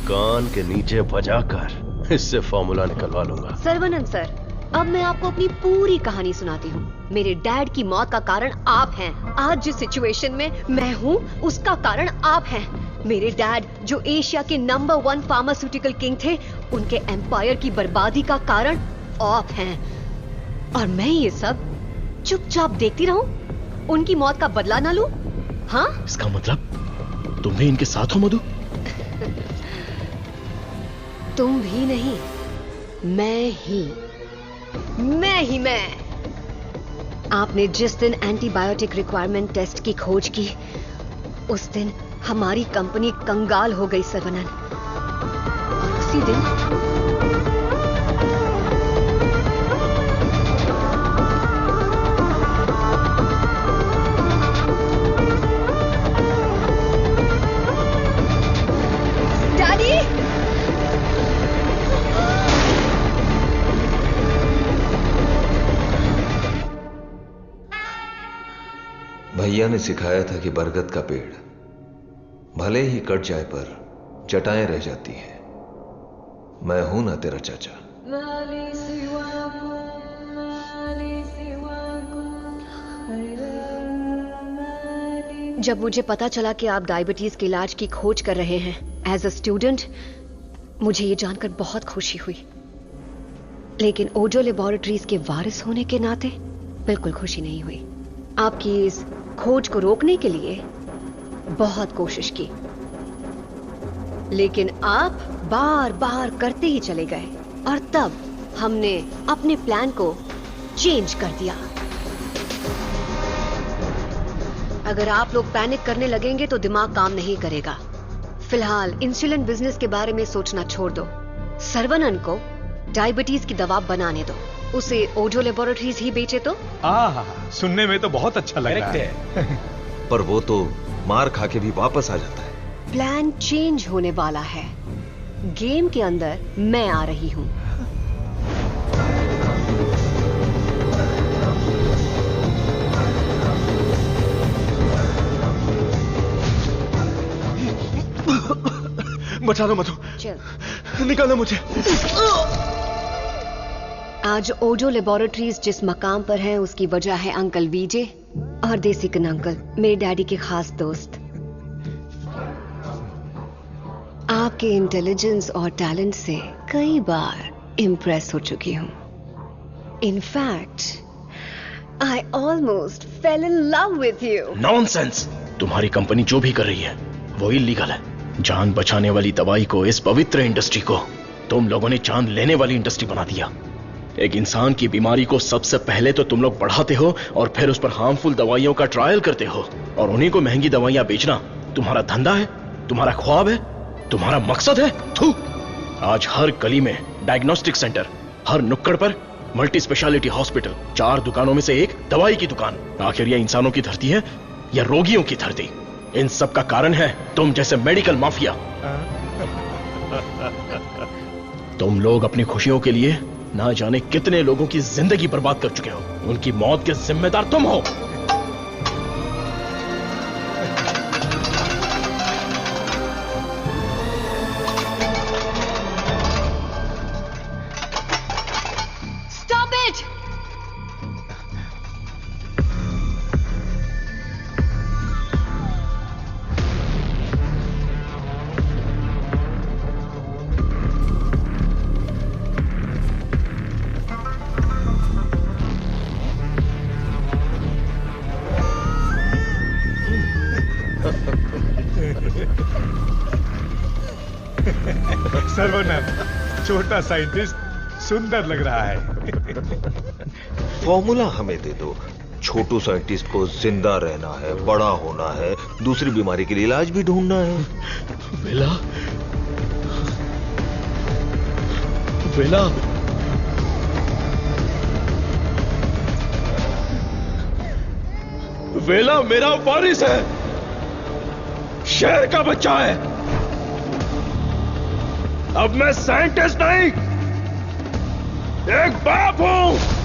कान के नीचे बजाकर इससे फॉर्मूला निकलवा लूंगा। सर्वनन सर, अब मैं आपको अपनी पूरी कहानी सुनाती हूँ। मेरे डैड की मौत का कारण आप हैं। आज जिस सिचुएशन में मैं हूँ उसका कारण आप हैं। मेरे डैड जो एशिया के नंबर 1 फार्मास्यूटिकल किंग थे, उनके एम्पायर की बर्बादी का कारण आप हैं। और मैं ये सब चुपचाप देखती रहूं? उनकी मौत का बदला ना लूं? हाँ? इसका मतलब तुम भी इनके साथ हो मधु? तुम भी नहीं, मैं। आपने जिस दिन एंटीबायोटिक रिक्वायरमेंट टेस्ट की खोज की, उस दिन हमारी कंपनी कंगाल हो गई सर्वनन। और उसी दिन भैया ने सिखाया था कि बरगद का पेड़ भले ही कट जाए पर जटाएं रह जाती हैं। मैं हूं ना तेरा चाचा। जब मुझे पता चला कि आप डायबिटीज के इलाज की खोज कर रहे हैं एज अ स्टूडेंट, मुझे ये जानकर बहुत खुशी हुई। लेकिन ओजो लेबोरेटरीज के वारिस होने के नाते बिल्कुल खुशी नहीं हुई। आपकी इस खोज को रोकने के लिए बहुत कोशिश की, लेकिन आप बार बार करते ही चले गए, और तब हमने अपने प्लान को चेंज कर दिया। अगर आप लोग पैनिक करने लगेंगे तो दिमाग काम नहीं करेगा। फिलहाल इंसुलिन बिजनेस के बारे में सोचना छोड़ दो। सर्वनन को डायबिटीज की दवा बनाने दो, उसे ओजो लेबोरेटरीज ही बेचे तो। सुनने में तो बहुत अच्छा लग रहा है। पर वो तो मार खा के भी वापस आ जाता है। प्लान चेंज होने वाला है। गेम के अंदर मैं आ रही हूं। बचा लो मधु, निकालो मुझे। आज ओजो लेबोरेटरीज जिस मकाम पर है उसकी वजह है अंकल वीजे और देसिकन अंकल, मेरे डैडी के खास दोस्त। आपके इंटेलिजेंस और टैलेंट से कई बार इम्प्रेस हो चुकी हूं। In fact I almost fail in love with you. Nonsense! तुम्हारी कंपनी जो भी कर रही है वो इलीगल है। जान बचाने वाली दवाई को, इस पवित्र इंडस्ट्री को तुम लोगों ने जान लेने वाली इंडस्ट्री बना दिया। एक इंसान की बीमारी को सबसे पहले तो तुम लोग बढ़ाते हो और फिर उस पर हार्मफुल दवाइयों का ट्रायल करते हो, और उन्हीं को महंगी दवाइयां बेचना तुम्हारा धंधा है, तुम्हारा ख्वाब है, तुम्हारा मकसद है। थू! आज हर गली में डायग्नोस्टिक सेंटर, हर नुक्कड़ पर मल्टी स्पेशलिटी हॉस्पिटल, 4 दुकानों में से एक दवाई की दुकान। आखिर यह इंसानों की धरती है या रोगियों की धरती? इन सब का कारण है तुम जैसे मेडिकल माफिया। तुम लोग अपनी खुशियों के लिए ना जाने कितने लोगों की जिंदगी बर्बाद कर चुके हो। उनकी मौत के जिम्मेदार तुम हो। Stop it! सर्वनंद, छोटा साइंटिस्ट सुंदर लग रहा है। फॉर्मूला हमें दे दो। छोटू साइंटिस्ट को जिंदा रहना है, बड़ा होना है, दूसरी बीमारी के लिए इलाज भी ढूंढना है। वेला, वेला, वेला मेरा वारिस है, शेर का बच्चा है। अब मैं साइंटिस्ट नहीं, एक बाप हूं।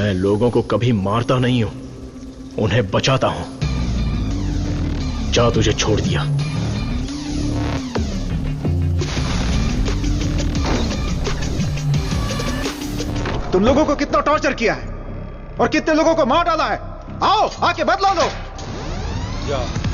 मैं लोगों को कभी मारता नहीं हूं, उन्हें बचाता हूं। जा, तुझे छोड़ दिया। तुम लोगों को कितना टॉर्चर किया है और कितने लोगों को मार डाला है। आओ, आके बदला लो। जा।